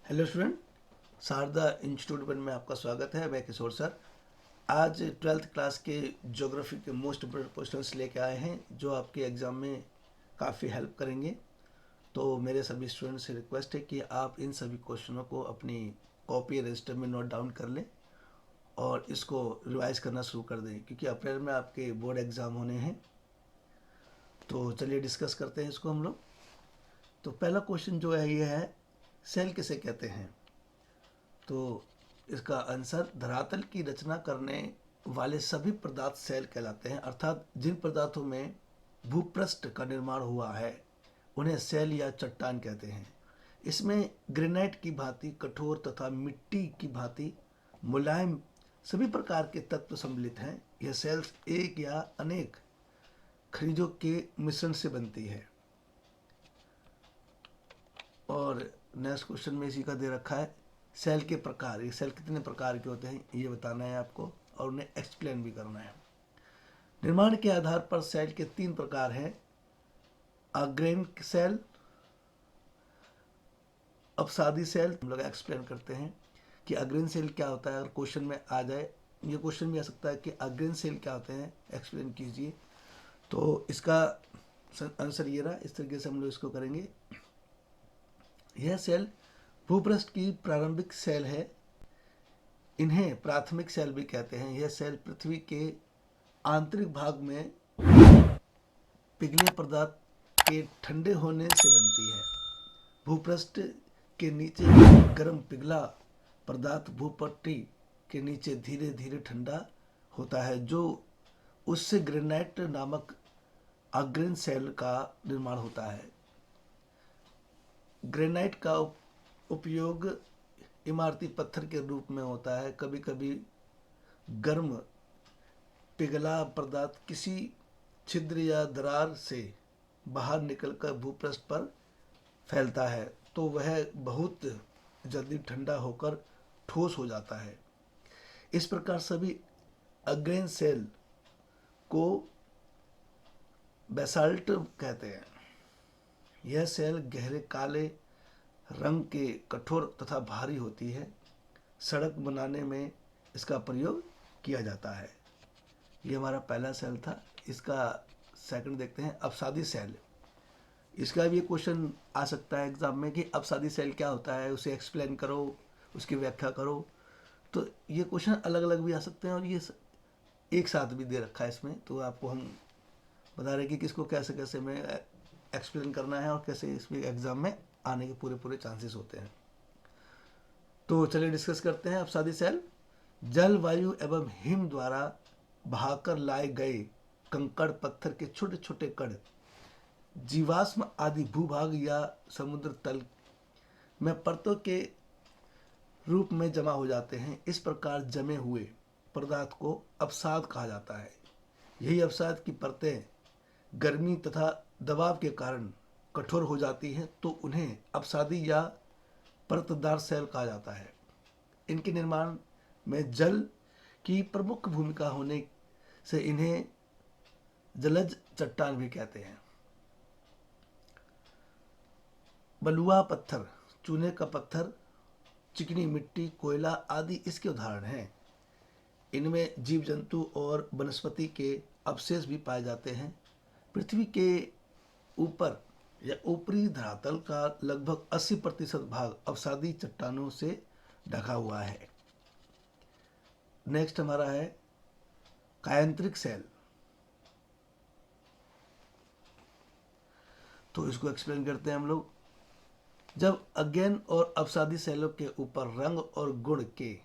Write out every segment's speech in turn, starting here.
Hello student, Sharda institute में आपका स्वागत है। मैं किशोर सर आज 12th क्लास के ज्योग्राफी के मोस्ट इम्पोर्टेंट क्वेश्चंस लेके आए हैं जो आपके एग्ज़ाम में काफ़ी हेल्प करेंगे। तो मेरे सभी स्टूडेंट्स से रिक्वेस्ट है कि आप इन सभी क्वेश्चनों को अपनी कॉपी रजिस्टर में नोट डाउन कर लें और इसको रिवाइज करना शुरू कर दें, क्योंकि अप्रैल में आपके बोर्ड एग्ज़ाम होने हैं। तो चलिए डिस्कस करते हैं इसको हम लोग। तो पहला क्वेश्चन जो है ये है, सेल किसे कहते हैं। तो इसका आंसर, धरातल की रचना करने वाले सभी पदार्थ सेल कहलाते हैं, अर्थात जिन पदार्थों में भूपृष्ठ का निर्माण हुआ है उन्हें सेल या चट्टान कहते हैं। इसमें ग्रेनाइट की भांति कठोर तथा मिट्टी की भांति मुलायम सभी प्रकार के तत्व सम्मिलित हैं। यह सेल्स एक या अनेक खनिजों के मिश्रण से बनती है। और नेक्स्ट क्वेश्चन में इसी का दे रखा है, सेल के प्रकार। ये सेल कितने प्रकार के होते हैं ये बताना है आपको और उन्हें एक्सप्लेन भी करना है। निर्माण के आधार पर सेल के 3 प्रकार हैं, अग्रेन सेल, अपसादी सेल। हम लोग एक्सप्लेन करते हैं कि अग्रेन सेल क्या होता है। अगर क्वेश्चन में आ जाए, ये क्वेश्चन भी आ सकता है कि अग्रेन सेल क्या होते हैं, एक्सप्लेन कीजिए। तो इसका आंसर ये रहा। इस तरीके से हम लोग इसको करेंगे। यह सेल भूपृष्ठ की प्रारंभिक सेल है। इन्हें प्राथमिक सेल भी कहते हैं। यह सेल पृथ्वी के आंतरिक भाग में पिघले पदार्थ के ठंडे होने से बनती है। भूपृष्ठ के नीचे गर्म पिघला पदार्थ भूपट्टी के नीचे धीरे धीरे ठंडा होता है, जो उससे ग्रेनाइट नामक अग्रणी सेल का निर्माण होता है। ग्रेनाइट का उपयोग इमारती पत्थर के रूप में होता है। कभी कभी गर्म पिघला पदार्थ किसी छिद्र या दरार से बाहर निकलकर भूपृष्ठ पर फैलता है तो वह बहुत जल्दी ठंडा होकर ठोस हो जाता है। इस प्रकार सभी अग्रणी सेल को बेसाल्ट कहते हैं। यह सेल गहरे काले रंग के कठोर तथा भारी होती है। सड़क बनाने में इसका प्रयोग किया जाता है। ये हमारा पहला सेल था। इसका सेकंड देखते हैं, अपसादी सेल। इसका भी क्वेश्चन आ सकता है एग्जाम में कि अपसादी सेल क्या होता है, उसे एक्सप्लेन करो, उसकी व्याख्या करो। तो ये क्वेश्चन अलग अलग भी आ सकते हैं और ये एक साथ भी दे रखा है इसमें। तो आपको हम बता रहे कि किसको कैसे कैसे में एक्सप्लेन करना है और कैसे इसमें एग्जाम में आने के पूरे पूरे चांसेस होते हैं। तो चलिए डिस्कस करते हैं। अपसादी सेल जल, वायु एवं हिम द्वारा बहाकर लाए गए कंकड़ पत्थर के छोटे छोटे कण जीवाश्म आदि भूभाग या समुद्र तल में परतों के रूप में जमा हो जाते हैं। इस प्रकार जमे हुए पदार्थ को अवसाद कहा जाता है। यही अवसाद की परतें गर्मी तथा दबाव के कारण कठोर हो जाती हैं तो उन्हें अवसादी या परतदार सेल कहा जाता है। इनके निर्माण में जल की प्रमुख भूमिका होने से इन्हें जलज चट्टान भी कहते हैं। बलुआ पत्थर, चूने का पत्थर, चिकनी मिट्टी, कोयला आदि इसके उदाहरण हैं। इनमें जीव जंतु और वनस्पति के अवशेष भी पाए जाते हैं। पृथ्वी के ऊपर या ऊपरी धरातल का लगभग 80% भाग अवसादी चट्टानों से ढका हुआ है। नेक्स्ट हमारा है कायांतरिक सेल। तो इसको एक्सप्लेन करते हैं हम लोग। जब अज्ञान और अवसादी सेलों के ऊपर रंग और गुण के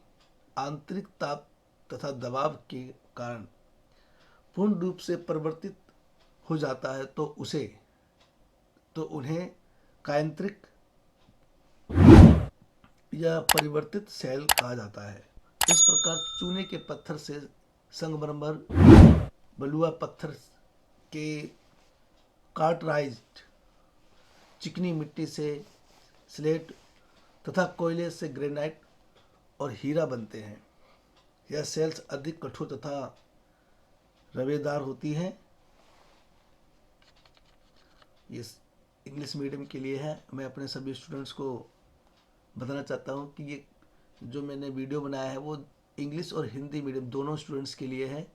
आंतरिक ताप तथा दबाव के कारण पूर्ण रूप से परिवर्तित हो जाता है तो उन्हें कायांतरिक या परिवर्तित सेल कहा जाता है। इस प्रकार चूने के पत्थर से संगमरमर, बलुआ पत्थर के कार्टराइज्ड, चिकनी मिट्टी से स्लेट तथा कोयले से ग्रेनाइट और हीरा बनते हैं। यह सेल्स अधिक कठोर तथा रवेदार होती हैं। ये इंग्लिश मीडियम के लिए है। मैं अपने सभी स्टूडेंट्स को बताना चाहता हूँ कि ये जो मैंने वीडियो बनाया है वो इंग्लिश और हिंदी मीडियम दोनों स्टूडेंट्स के लिए है,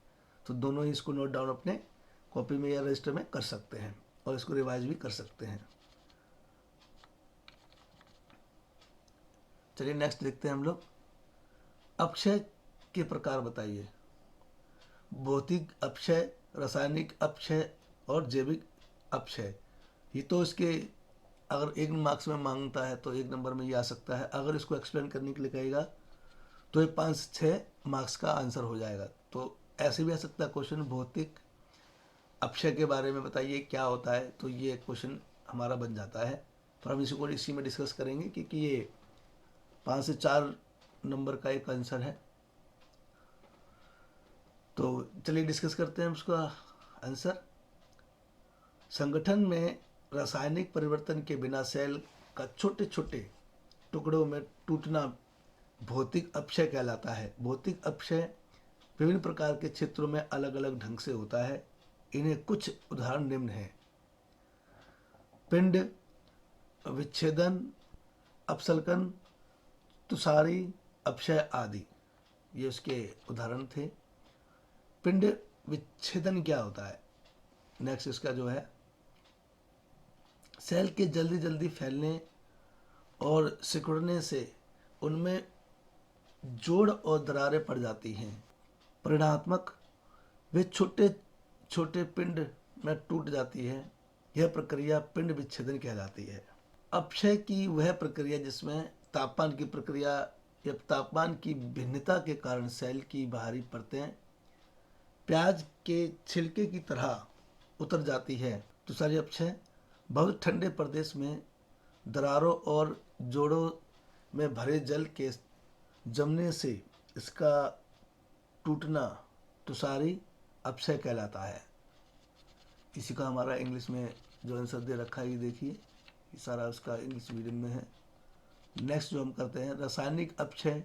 तो दोनों ही इसको नोट डाउन अपने कॉपी में या रजिस्टर में कर सकते हैं और इसको रिवाइज भी कर सकते हैं। चलिए नेक्स्ट देखते हैं हम लोग। अपक्षय के प्रकार बताइए। भौतिक अपक्षय, रासायनिक अपक्षय और जैविक अपक्षय। ये तो इसके अगर 1 मार्क्स में मांगता है तो 1 नंबर में ये आ सकता है। अगर इसको एक्सप्लेन करने के लिए कहेगा तो ये 5-6 मार्क्स का आंसर हो जाएगा। तो ऐसे भी आ सकता है क्वेश्चन, भौतिक अपक्षय के बारे में बताइए क्या होता है, तो ये क्वेश्चन हमारा बन जाता है। तो हम इसी में डिस्कस करेंगे क्योंकि ये 5 से 4 नंबर का एक आंसर है। तो चलिए डिस्कस करते हैं उसका आंसर। संगठन में रासायनिक परिवर्तन के बिना सेल का छोटे छोटे टुकड़ों में टूटना भौतिक अपक्षय कहलाता है। भौतिक अपक्षय विभिन्न प्रकार के क्षेत्रों में अलग अलग ढंग से होता है। इन्हें कुछ उदाहरण निम्न हैं। पिंड विच्छेदन, अपसल्कन, तुषारी अपक्षय आदि, ये उसके उदाहरण थे। पिंड विच्छेदन क्या होता है? नेक्स्ट इसका जो है, सेल के जल्दी जल्दी फैलने और सिकुड़ने से उनमें जोड़ और दरारें पड़ जाती हैं। परिणामात्मक वे छोटे छोटे पिंड में टूट जाती है। यह प्रक्रिया पिंड विच्छेदन कहलाती है। अपक्षय की वह प्रक्रिया जिसमें तापमान की प्रक्रिया या तापमान की भिन्नता के कारण सेल की बाहरी परतें प्याज के छिलके की तरह उतर जाती है। तुषारी अपक्षय बहुत ठंडे प्रदेश में दरारों और जोड़ों में भरे जल के जमने से इसका टूटना तुषारी अपक्षय कहलाता है। इसी का हमारा इंग्लिश में जो आंसर दे रखा है ये देखिए, ये सारा उसका इंग्लिश मीडियम में है। नेक्स्ट जो हम करते हैं, रासायनिक अपक्षय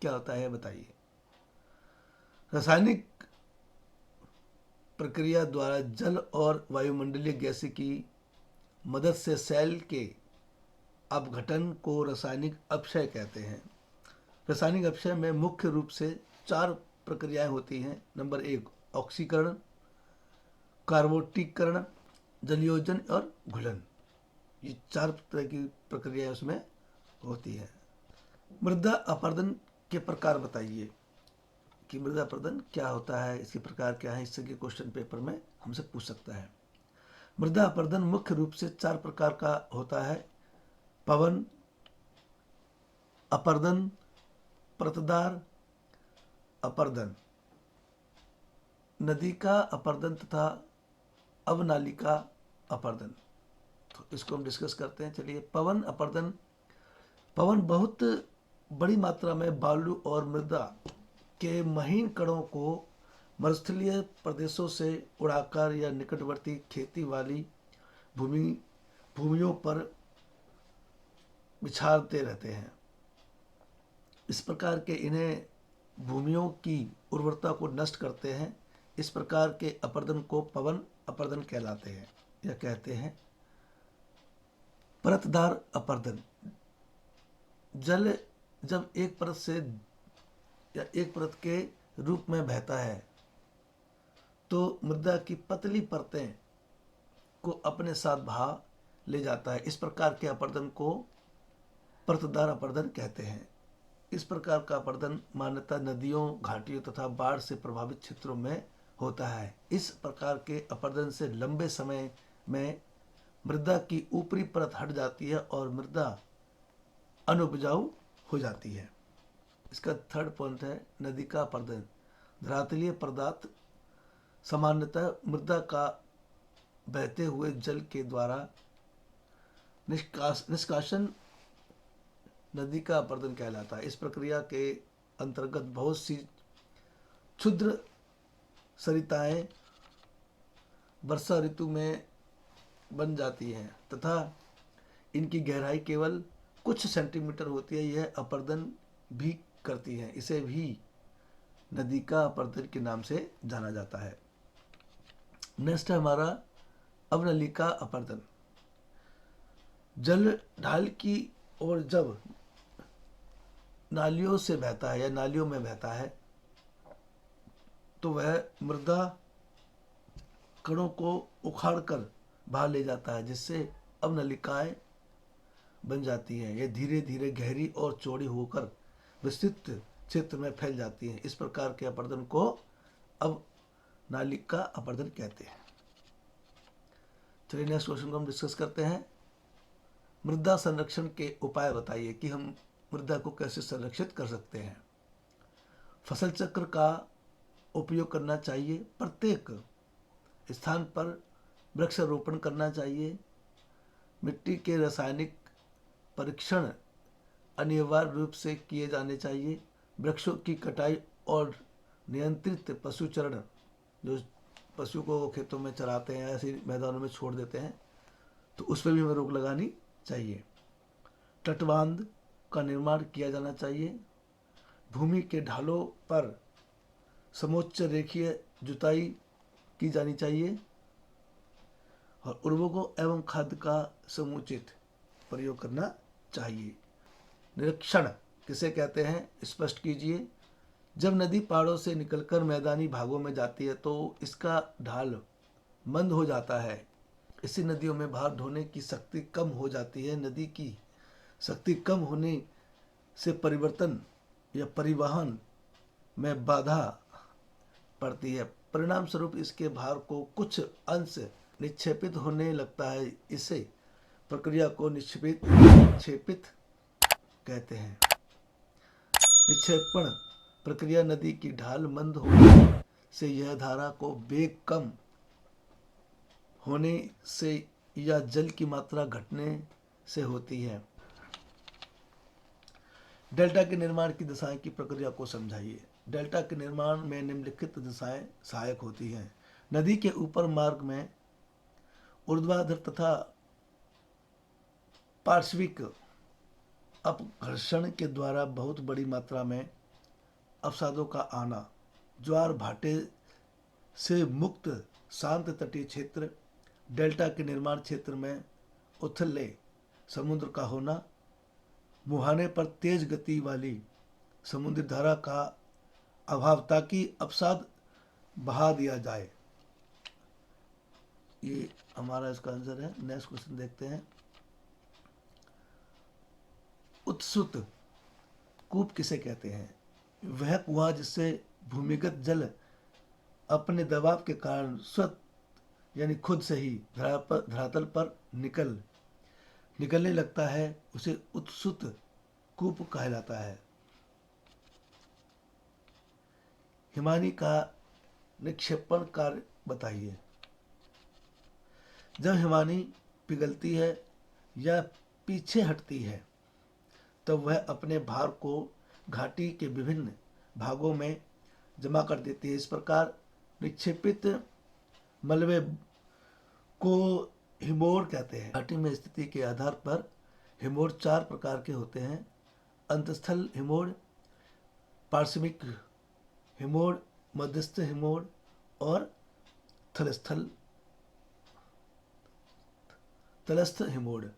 क्या होता है बताइए। रासायनिक प्रक्रिया द्वारा जल और वायुमंडलीय गैस की मदद से सेल के अपघटन को रासायनिक अपक्षय कहते हैं। रासायनिक अपक्षय में मुख्य रूप से 4 प्रक्रियाएं होती हैं। नंबर 1 ऑक्सीकरण, कार्बोटीकरण, जलयोजन और घुलन। ये 4 तरह की प्रक्रियाएं उसमें होती हैं। मृदा अपरदन के प्रकार बताइए कि मृदा अपरदन क्या होता है, इसके प्रकार क्या है। इससे के क्वेश्चन पेपर में हमसे पूछ सकता है। मृदा अपरदन मुख्य रूप से 4 प्रकार का होता है। पवन अपरदन, परतदार अपरदन, नदी का अपरदन तथा अवनालिका अपरदन। तो इसको हम डिस्कस करते हैं। चलिए, पवन अपरदन। पवन बहुत बड़ी मात्रा में बालू और मृदा के महीन कणों को मरुस्थलीय प्रदेशों से उड़ाकर या निकटवर्ती खेती वाली भूमियों पर बिछाते रहते हैं। इस प्रकार के इन्हें भूमियों की उर्वरता को नष्ट करते हैं। इस प्रकार के अपरदन को पवन अपरदन कहलाते हैं या कहते हैं। परतदार अपरदन। जल जब एक परत से या एक परत के रूप में बहता है तो मृदा की पतली परतें को अपने साथ बहा ले जाता है। इस प्रकार के अपरदन को परतदार अपरदन कहते हैं। इस प्रकार का अपरदन मान्यता नदियों, घाटियों तथा बाढ़ से प्रभावित क्षेत्रों में होता है। इस प्रकार के अपरदन से लंबे समय में मृदा की ऊपरी परत हट जाती है और मृदा अनुपजाऊ हो जाती है। इसका 3rd पॉइंट है नदी का अपरदन। धरातलीय पदार्थ सामान्यतः मृदा का बहते हुए जल के द्वारा निष्कासन नदी का अपरदन कहलाता है। इस प्रक्रिया के अंतर्गत बहुत सी क्षुद्र सरिताएं वर्षा ऋतु में बन जाती हैं तथा इनकी गहराई केवल कुछ सेंटीमीटर होती है। यह अपरदन भी करती हैं। इसे भी नदी का अपरदन के नाम से जाना जाता है। नेक्स्ट है हमारा अवनलिका अपरदन। जल ढाल की ओर जब नालियों से बहता है या नालियों में बहता है तो वह मृदा कणों को उखाड़कर बाहर ले जाता है, जिससे अब नलिकाएं बन जाती हैं। यह धीरे धीरे गहरी और चौड़ी होकर विस्तृत क्षेत्र में फैल जाती हैं। इस प्रकार के अपरदन को अब नालिका अपरदन कहते हैं। चलिए नेक्स्ट क्वेश्चन को हम डिस्कस करते हैं। मृदा संरक्षण के उपाय बताइए कि हम मृदा को कैसे संरक्षित कर सकते हैं। फसल चक्र का उपयोग करना चाहिए। प्रत्येक स्थान पर वृक्षारोपण करना चाहिए। मिट्टी के रासायनिक परीक्षण अनिवार्य रूप से किए जाने चाहिए। वृक्षों की कटाई और नियंत्रित पशुचरण, जो पशु को खेतों में चराते हैं, ऐसे मैदानों में छोड़ देते हैं, तो उस पर भी हमें रोक लगानी चाहिए। तटबांध का निर्माण किया जाना चाहिए। भूमि के ढालों पर समोच्च रेखीय जुताई की जानी चाहिए और उर्वरकों एवं खाद का समुचित प्रयोग करना चाहिए। निरीक्षण किसे कहते हैं, स्पष्ट कीजिए। जब नदी पहाड़ों से निकलकर मैदानी भागों में जाती है तो इसका ढाल मंद हो जाता है। इससे नदियों में भार ढोने की शक्ति कम हो जाती है। नदी की शक्ति कम होने से परिवर्तन या परिवहन में बाधा पड़ती है। परिणाम स्वरूप इसके भार को कुछ अंश निक्षेपित होने लगता है। इसे प्रक्रिया को निक्षेपित कहते हैं। निक्षेपण प्रक्रिया नदी की ढाल मंद होने से यह धारा को वेग कम होने से या जल की मात्रा घटने से होती है। डेल्टा के निर्माण की दशाएं की प्रक्रिया को समझाइए। डेल्टा के निर्माण में निम्नलिखित दशाएं सहायक होती हैं। नदी के ऊपर मार्ग में ऊर्ध्वाधर तथा पार्श्विक अपघर्षण के द्वारा बहुत बड़ी मात्रा में अवसादों का आना। ज्वार भाटे से मुक्त शांत तटीय क्षेत्र। डेल्टा के निर्माण क्षेत्र में उथले समुद्र का होना। मुहाने पर तेज गति वाली समुद्री धारा का अभाव ताकि अवसाद बहा दिया जाए। ये हमारा इसका आंसर है। नेक्स्ट क्वेश्चन देखते हैं। उत्सुत कूप किसे कहते हैं? वह कुआं जिससे भूमिगत जल अपने दबाव के कारण स्वतः यानी खुद से ही धरातल पर निकलने लगता है, उसे उत्सुत कूप कहलाता है। हिमानी का निक्षेपण कार्य बताइए। जब हिमानी पिघलती है या पीछे हटती है तब वह अपने भार को घाटी के विभिन्न भागों में जमा कर देती है। इस प्रकार निक्षेपित मलबे को हिमोर कहते हैं। घाटी में स्थिति के आधार पर हिमोर 4 प्रकार के होते हैं। अंतस्थल हिमोर, पार्श्विक हिमोर, मध्यस्थ हिमोर और तलस्थ हिमोर।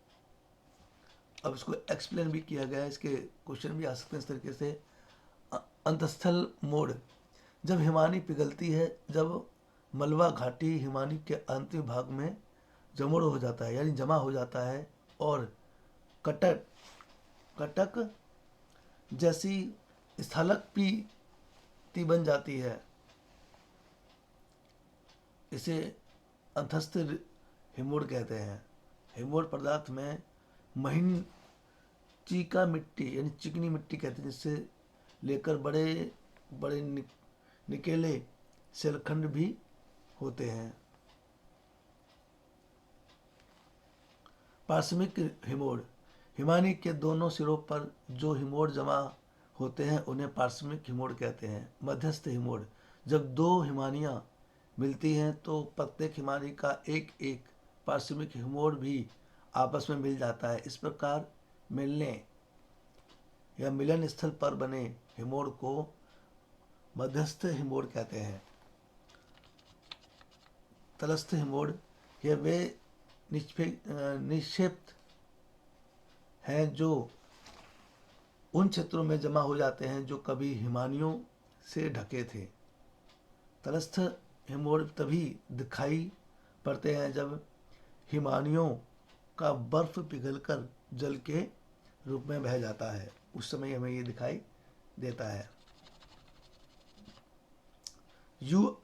अब इसको एक्सप्लेन भी किया गया है, इसके क्वेश्चन भी आ सकते हैं इस तरीके से। अंतस्थल मोड़, जब हिमानी पिघलती है, जब मलबा घाटी हिमानी के अंतिम भाग में जमोड़ हो जाता है यानी जमा हो जाता है और कटक जैसी स्थलपीति बन जाती है, इसे अंतस्थ हिमोड़ कहते हैं। हिमोड़ पदार्थ में महीन चीका मिट्टी यानी चिकनी मिट्टी कहते हैं, जिससे लेकर बड़े बड़े निकेले शैलखंड भी होते हैं। पार्श्विक हिमोड़, हिमानी के दोनों सिरों पर जो हिमोड़ जमा होते हैं उन्हें पार्श्विक हिमोड़ कहते हैं। मध्यस्थ हिमोड़, जब 2 हिमानियां मिलती हैं तो प्रत्येक हिमानी का एक एक पार्श्विक हिमोड़ भी आपस में मिल जाता है। इस प्रकार मिलने या मिलन स्थल पर बने हिमोड़ को मध्यस्थ हिमोड़ कहते हैं। तलस्थ हिमोड़, यह वे निक्षेप हैं जो उन क्षेत्रों में जमा हो जाते हैं जो कभी हिमानियों से ढके थे। तलस्थ हिमोर तभी दिखाई पड़ते हैं जब हिमानियों का बर्फ पिघलकर जल के रूप में बह जाता है, उस समय हमें ये दिखाई देता है। यू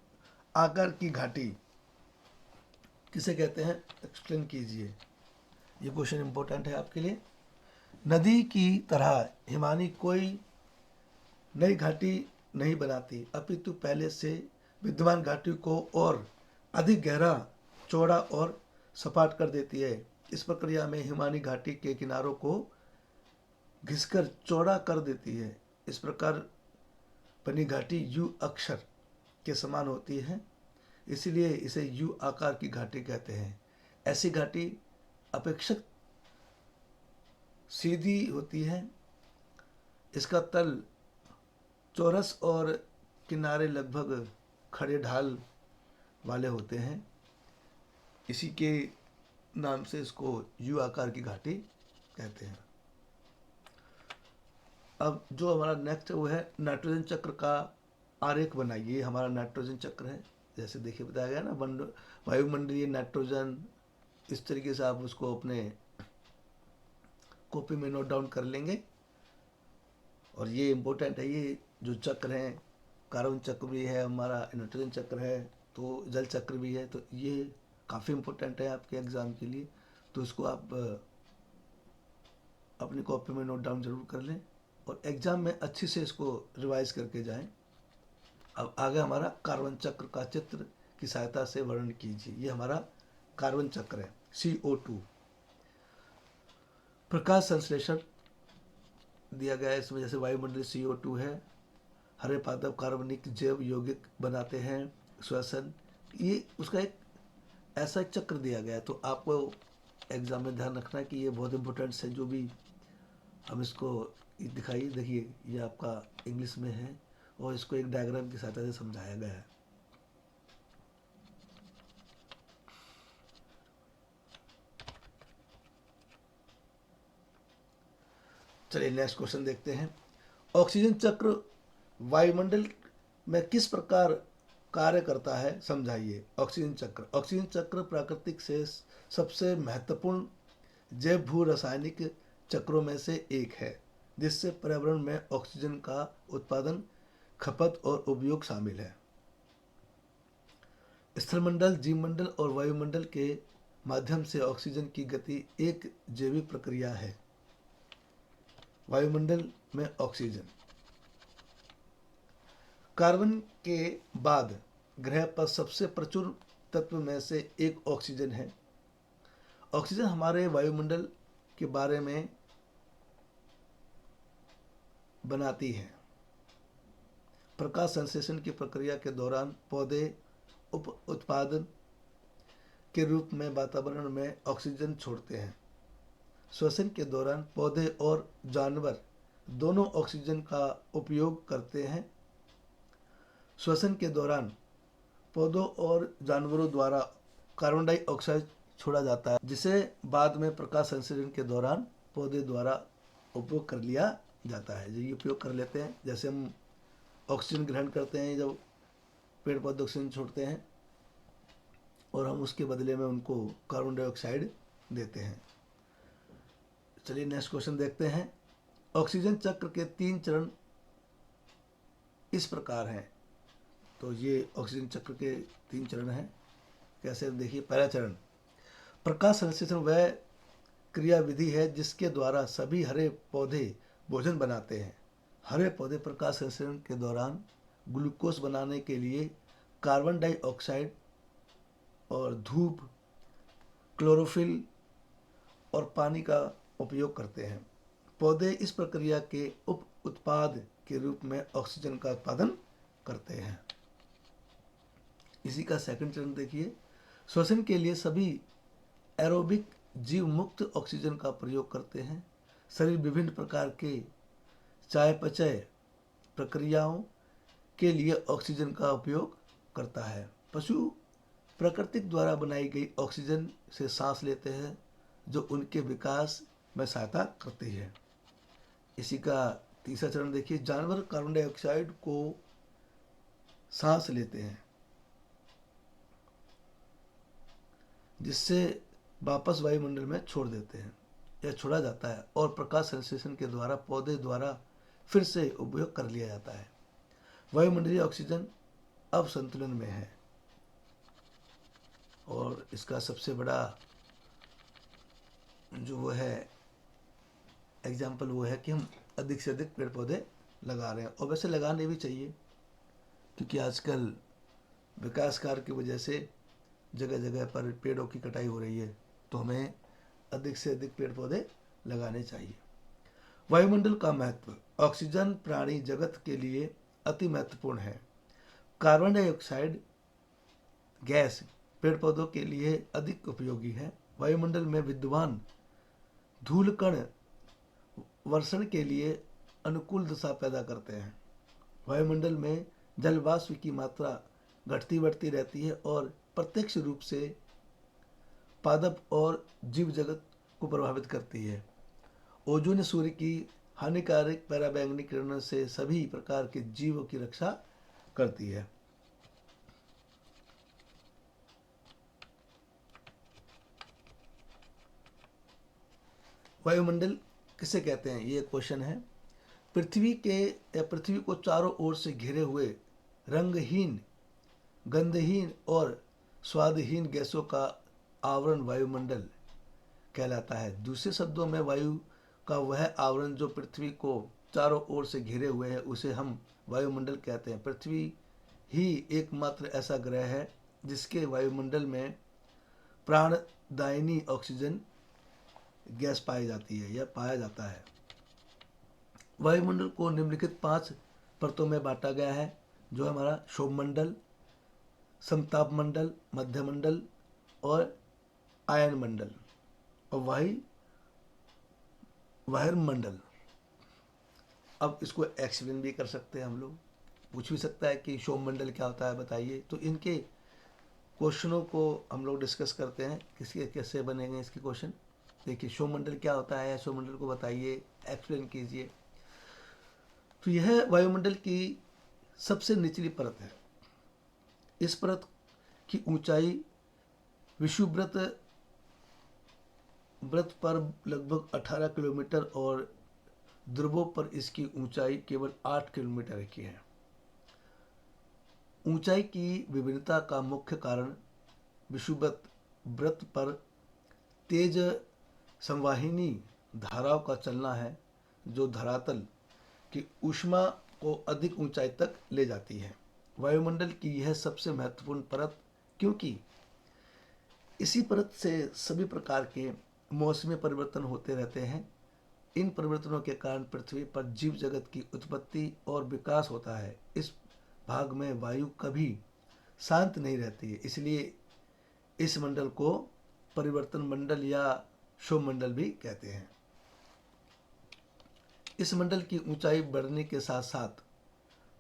आकार की घाटी किसे कहते हैं, एक्सप्लेन कीजिए। ये क्वेश्चन इंपॉर्टेंट है आपके लिए। नदी की तरह हिमानी कोई नई घाटी नहीं बनाती, अपितु पहले से विद्यमान घाटी को और अधिक गहरा, चौड़ा और सपाट कर देती है। इस प्रक्रिया में हिमानी घाटी के किनारों को घिसकर चौड़ा कर देती है। इस प्रकार बनी घाटी यू अक्षर के समान होती है, इसीलिए इसे यू आकार की घाटी कहते हैं। ऐसी घाटी अपेक्षित सीधी होती है, इसका तल चौरस और किनारे लगभग खड़े ढाल वाले होते हैं, इसी के नाम से इसको यू आकार की घाटी कहते हैं। अब जो हमारा नेक्स्ट वो है नाइट्रोजन चक्र का आरेख बनाइए। हमारा नाइट्रोजन चक्र है, जैसे देखिए बताया गया ना, वायुमंडलीय नाइट्रोजन, इस तरीके से आप उसको अपने कॉपी में नोट डाउन कर लेंगे। और ये इम्पोर्टेंट है, ये जो चक्र हैं, कार्बन चक्र भी है हमारा, नाइट्रोजन चक्र है, तो जल चक्र भी है, तो ये काफ़ी इम्पोर्टेंट है आपके एग्ज़ाम के लिए। तो इसको आप अपनी कॉपी में नोट डाउन जरूर कर लें और एग्ज़ाम में अच्छी से इसको रिवाइज करके जाएं। अब आगे हमारा कार्बन चक्र का चित्र की सहायता से वर्णन कीजिए। ये हमारा कार्बन चक्र है। CO2 प्रकाश संश्लेषण दिया गया है इसमें, जैसे वायुमंडलीय CO2 है, हरे पादप कार्बनिक जैव यौगिक बनाते हैं, श्वसन, ये उसका एक ऐसा चक्र दिया गया है। तो आपको एग्जाम में ध्यान रखना है कि ये बहुत इंपॉर्टेंट है। जो भी हम इसको दिखाइए, देखिए ये आपका इंग्लिश में है और इसको एक डायग्राम की सहायता से समझाया गया है। चलिए नेक्स्ट क्वेश्चन देखते हैं। ऑक्सीजन चक्र वायुमंडल में किस प्रकार कार्य करता है, समझाइए। ऑक्सीजन चक्र प्राकृतिक से सबसे महत्वपूर्ण जैव भू रासायनिक चक्रों में से एक है, जिससे पर्यावरण में ऑक्सीजन का उत्पादन, खपत और उपयोग शामिल है। स्थलमंडल, जीवमंडल और वायुमंडल के माध्यम से ऑक्सीजन की गति एक जैविक प्रक्रिया है। वायुमंडल में ऑक्सीजन, कार्बन के बाद ग्रह पर सबसे प्रचुर तत्व में से एक ऑक्सीजन है। ऑक्सीजन हमारे वायुमंडल के बारे में बनाती है। प्रकाश संश्लेषण की प्रक्रिया के दौरान पौधे उप उत्पादन के रूप में वातावरण में ऑक्सीजन छोड़ते हैं। श्वसन के दौरान पौधे और जानवर दोनों ऑक्सीजन का उपयोग करते हैं। श्वसन के दौरान पौधों और जानवरों द्वारा कार्बन डाइऑक्साइड छोड़ा जाता है, जिसे बाद में प्रकाश संश्लेषण के दौरान पौधे द्वारा उपयोग कर लिया जाता है। ये उपयोग कर लेते हैं, जैसे हम ऑक्सीजन ग्रहण करते हैं, जब पेड़ पौधे ऑक्सीजन छोड़ते हैं और हम उसके बदले में उनको कार्बन डाइऑक्साइड देते हैं। चलिए नेक्स्ट क्वेश्चन देखते हैं। ऑक्सीजन चक्र के 3 चरण इस प्रकार हैं। तो ये ऑक्सीजन चक्र के 3 चरण हैं। कैसे, देखिए। पहला चरण, प्रकाश संश्लेषण वह क्रियाविधि है जिसके द्वारा सभी हरे पौधे भोजन बनाते हैं। हरे पौधे प्रकाश संश्लेषण के दौरान ग्लूकोज बनाने के लिए कार्बन डाइऑक्साइड और धूप, क्लोरोफिल और पानी का उपयोग करते हैं। पौधे इस प्रक्रिया के उप उत्पाद के रूप में ऑक्सीजन का उत्पादन करते हैं। इसी का सेकंड चरण देखिए। श्वसन के लिए सभी एरोबिक जीव मुक्त ऑक्सीजन का प्रयोग करते हैं। शरीर विभिन्न प्रकार के चयापचय प्रक्रियाओं के लिए ऑक्सीजन का उपयोग करता है। पशु प्राकृतिक द्वारा बनाई गई ऑक्सीजन से सांस लेते हैं, जो उनके विकास में सहायता करती है। इसी का तीसरा चरण देखिए, जानवर कार्बन डाइऑक्साइड को सांस लेते हैं जिससे वापस वायुमंडल में छोड़ देते हैं या छोड़ा जाता है और प्रकाश संश्लेषण के द्वारा पौधे द्वारा फिर से उपयोग कर लिया जाता है। वायुमंडलीय ऑक्सीजन अब संतुलन में है और इसका सबसे बड़ा जो वो है एग्जाम्पल वो है कि हम अधिक से अधिक पेड़ पौधे लगा रहे हैं, और वैसे लगाने भी चाहिए क्योंकि आजकल विकास कार्य की वजह से जगह जगह पर पेड़ों की कटाई हो रही है, तो हमें अधिक से अधिक पेड़ पौधे लगाने चाहिए। वायुमंडल का महत्व, ऑक्सीजन प्राणी जगत के लिए अति महत्वपूर्ण है। कार्बन डाइऑक्साइड गैस पेड़ पौधों के लिए अधिक उपयोगी है। वायुमंडल में विद्यमान धूल कण वर्षण के लिए अनुकूल दशा पैदा करते हैं। वायुमंडल में जल वाष्प की मात्रा घटती बढ़ती रहती है और प्रत्यक्ष रूप से पादप और जीव जगत को प्रभावित करती है। ओजोन सूर्य की हानिकारक पराबैंगनी किरणों से सभी प्रकार के जीवों की रक्षा करती है। वायुमंडल किसे कहते हैं, ये क्वेश्चन है। पृथ्वी के या पृथ्वी को चारों ओर से घिरे हुए रंगहीन, गंधहीन और स्वादहीन गैसों का आवरण वायुमंडल कहलाता है। दूसरे शब्दों में वायु का वह आवरण जो पृथ्वी को चारों ओर से घिरे हुए है उसे हम वायुमंडल कहते हैं। पृथ्वी ही एकमात्र ऐसा ग्रह है जिसके वायुमंडल में प्राणदायिनी ऑक्सीजन गैस पाई जाती है या पाया जाता है। वायुमंडल को निम्नलिखित 5 परतों में बांटा गया है, जो हमारा शोभमंडल, समताप मंडल, मध्यमंडल और आयन मंडल और वायुमंडल। अब इसको एक्सप्लेन भी कर सकते हैं हम लोग, पूछ भी सकता है कि शोभमंडल क्या होता है बताइए, तो इनके क्वेश्चनों को हम लोग डिस्कस करते हैं किसके कैसे बनेंगे इसके क्वेश्चन। देखिए शोभमंडल क्या होता है, शोभमंडल को बताइए, एक्सप्लेन कीजिए। तो यह वायुमंडल की सबसे निचली परत है। इस परत की ऊंचाई विषुववृत्त पर लगभग 18 किलोमीटर और ध्रुवों पर इसकी ऊंचाई केवल 8 किलोमीटर की है। ऊंचाई की विभिन्नता का मुख्य कारण विषुववृत्त पर तेज संवाहिनी धाराओं का चलना है, जो धरातल की ऊष्मा को अधिक ऊंचाई तक ले जाती है। वायुमंडल की यह सबसे महत्वपूर्ण परत, क्योंकि इसी परत से सभी प्रकार के मौसमी परिवर्तन होते रहते हैं। इन परिवर्तनों के कारण पृथ्वी पर जीव जगत की उत्पत्ति और विकास होता है। इस भाग में वायु कभी शांत नहीं रहती है, इसलिए इस मंडल को परिवर्तन मंडल या शोभमंडल भी कहते हैं। इस मंडल की ऊंचाई बढ़ने के साथ साथ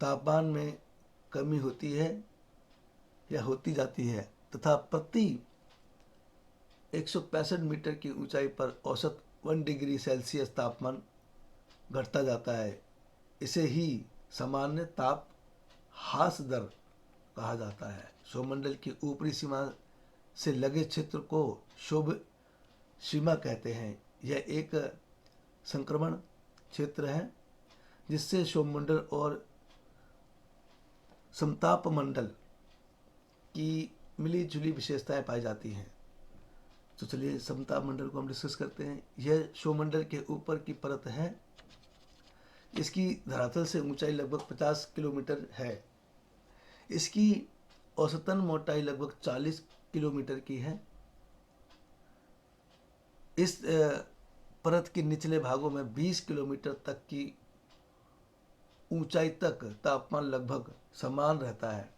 तापमान में कमी होती है या होती जाती है तथा प्रति 165 मीटर की ऊंचाई पर औसत 1 डिग्री सेल्सियस तापमान घटता जाता है। इसे ही सामान्य ताप ह्रास दर कहा जाता है। शोभमंडल की ऊपरी सीमा से लगे क्षेत्र को शोभ सीमा कहते हैं। यह एक संक्रमण क्षेत्र है जिससे शोभमंडल और समताप मंडल की मिली जुली विशेषताएं पाई जाती हैं। तो चलिए समताप मंडल को हम डिस्कस करते हैं। यह शोभमंडल के ऊपर की परत है। इसकी धरातल से ऊंचाई लगभग 50 किलोमीटर है। इसकी औसतन मोटाई लगभग 40 किलोमीटर की है। इस परत के निचले भागों में 20 किलोमीटर तक की ऊंचाई तक तापमान लगभग समान रहता है।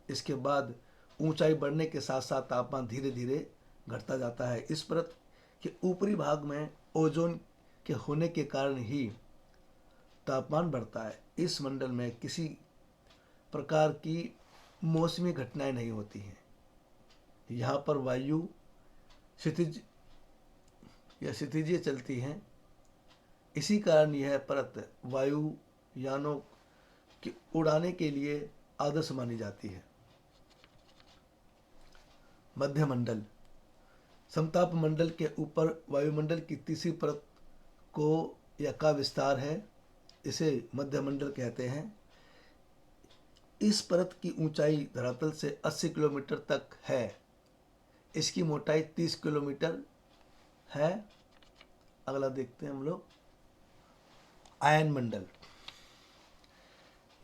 इसके बाद ऊंचाई बढ़ने के साथ साथ तापमान धीरे धीरे घटता जाता है। इस परत के ऊपरी भाग में ओजोन के होने के कारण ही तापमान बढ़ता है। इस मंडल में किसी प्रकार की मौसमी घटनाएं नहीं होती हैं। यहाँ पर वायु क्षितिज या क्षितिजीय चलती हैं। इसी कारण यह परत वायुयानों की उड़ाने के लिए आदर्श मानी जाती है। मध्यमंडल, समताप मंडल के ऊपर वायुमंडल की तीसरी परत को या का विस्तार है, इसे मध्यमंडल कहते हैं। इस परत की ऊंचाई धरातल से 80 किलोमीटर तक है। इसकी मोटाई 30 किलोमीटर है। अगला देखते हैं हम लोग, आयन मंडल।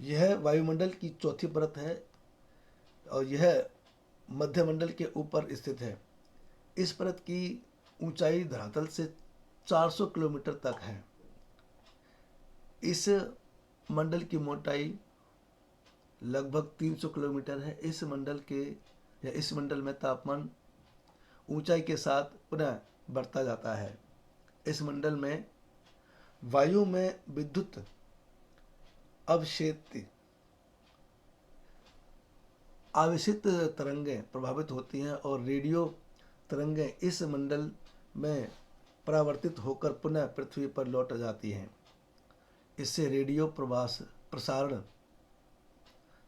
यह वायुमंडल की चौथी परत है और यह मध्यमंडल के ऊपर स्थित है। इस परत की ऊंचाई धरातल से 400 किलोमीटर तक है। इस मंडल की मोटाई लगभग 300 किलोमीटर है। इस मंडल में तापमान ऊंचाई के साथ पुनः बढ़ता जाता है। इस मंडल में वायु में विद्युत आवेशित तरंगें प्रभावित होती हैं और रेडियो तरंगें इस मंडल में परावर्तित होकर पुनः पृथ्वी पर लौट जाती हैं। इससे रेडियो प्रसारण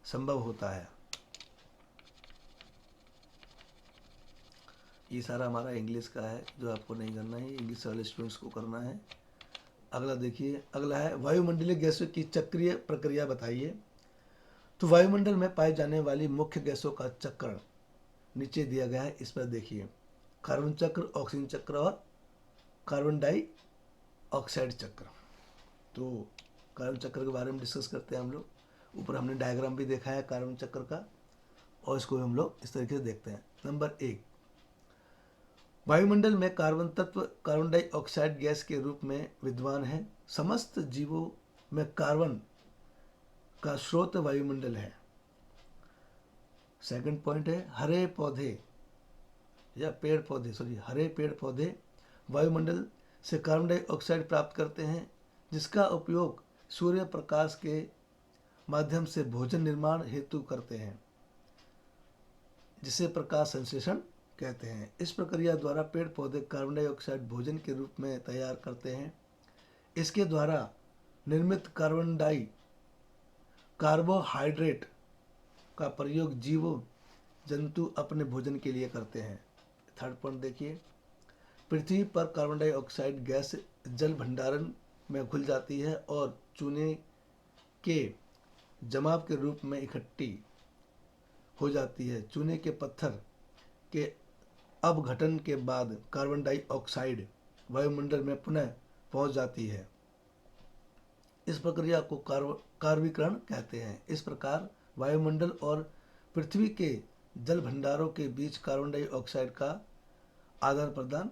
संभव होता है। ये सारा हमारा इंग्लिश का है, जो आपको नहीं करना है, इंग्लिश वाले स्टूडेंट्स को करना है। अगला देखिए, अगला है वायुमंडलीय गैसों की चक्रीय प्रक्रिया बताइए। तो वायुमंडल में पाई जाने वाली मुख्य गैसों का चक्र नीचे दिया गया है, इस पर देखिए। कार्बन चक्र, ऑक्सीजन चक्र और कार्बन डाइऑक्साइड चक्र। तो कार्बन चक्र के बारे में डिस्कस करते हैं हम लोग। ऊपर हमने डायग्राम भी देखा है कार्बन चक्र का, और इसको हम लोग इस तरीके से देखते हैं। नंबर 1, वायुमंडल में कार्बन तत्व कार्बन डाइऑक्साइड गैस के रूप में विद्यमान है। समस्त जीवों में कार्बन का स्रोत वायुमंडल है। सेकंड पॉइंट है, हरे पेड़ पौधे वायुमंडल से कार्बन डाइऑक्साइड प्राप्त करते हैं, जिसका उपयोग सूर्य प्रकाश के माध्यम से भोजन निर्माण हेतु करते हैं, जिसे प्रकाश संश्लेषण कहते हैं। इस प्रक्रिया द्वारा पेड़ पौधे कार्बन डाइऑक्साइड भोजन के रूप में तैयार करते हैं। इसके द्वारा निर्मित कार्बोहाइड्रेट का प्रयोग जीव जंतु अपने भोजन के लिए करते हैं। थर्ड पॉइंट देखिए, पृथ्वी पर कार्बन डाइऑक्साइड गैस जल भंडारण में घुल जाती है और चूने के जमाव के रूप में इकट्ठी हो जाती है। चूने के पत्थर के अपघटन के बाद कार्बन डाइऑक्साइड वायुमंडल में पुनः पहुंच जाती है। इस प्रक्रिया को कार्बीकरण कहते हैं। इस प्रकार वायुमंडल और पृथ्वी के जल भंडारों के बीच कार्बन डाइऑक्साइड का आदान प्रदान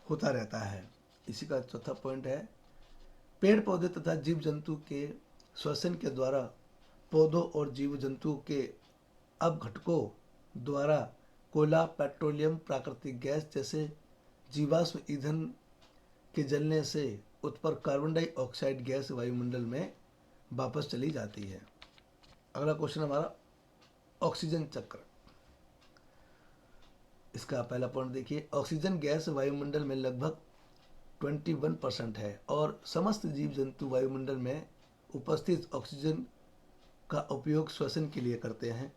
होता रहता है। इसी का चौथा पॉइंट है, पेड़ पौधे तथा जीव जंतु के श्वसन के द्वारा पौधों और जीव जंतुओं के अपघटकों द्वारा कोयला, पेट्रोलियम, प्राकृतिक गैस जैसे जीवाश्म ईंधन के जलने से उत्पन्न कार्बन डाइऑक्साइड गैस वायुमंडल में वापस चली जाती है। अगला क्वेश्चन हमारा ऑक्सीजन चक्र। इसका पहला पॉइंट देखिए, ऑक्सीजन गैस वायुमंडल में लगभग 21% है और समस्त जीव जंतु वायुमंडल में उपस्थित ऑक्सीजन का उपयोग श्वसन के लिए करते हैं,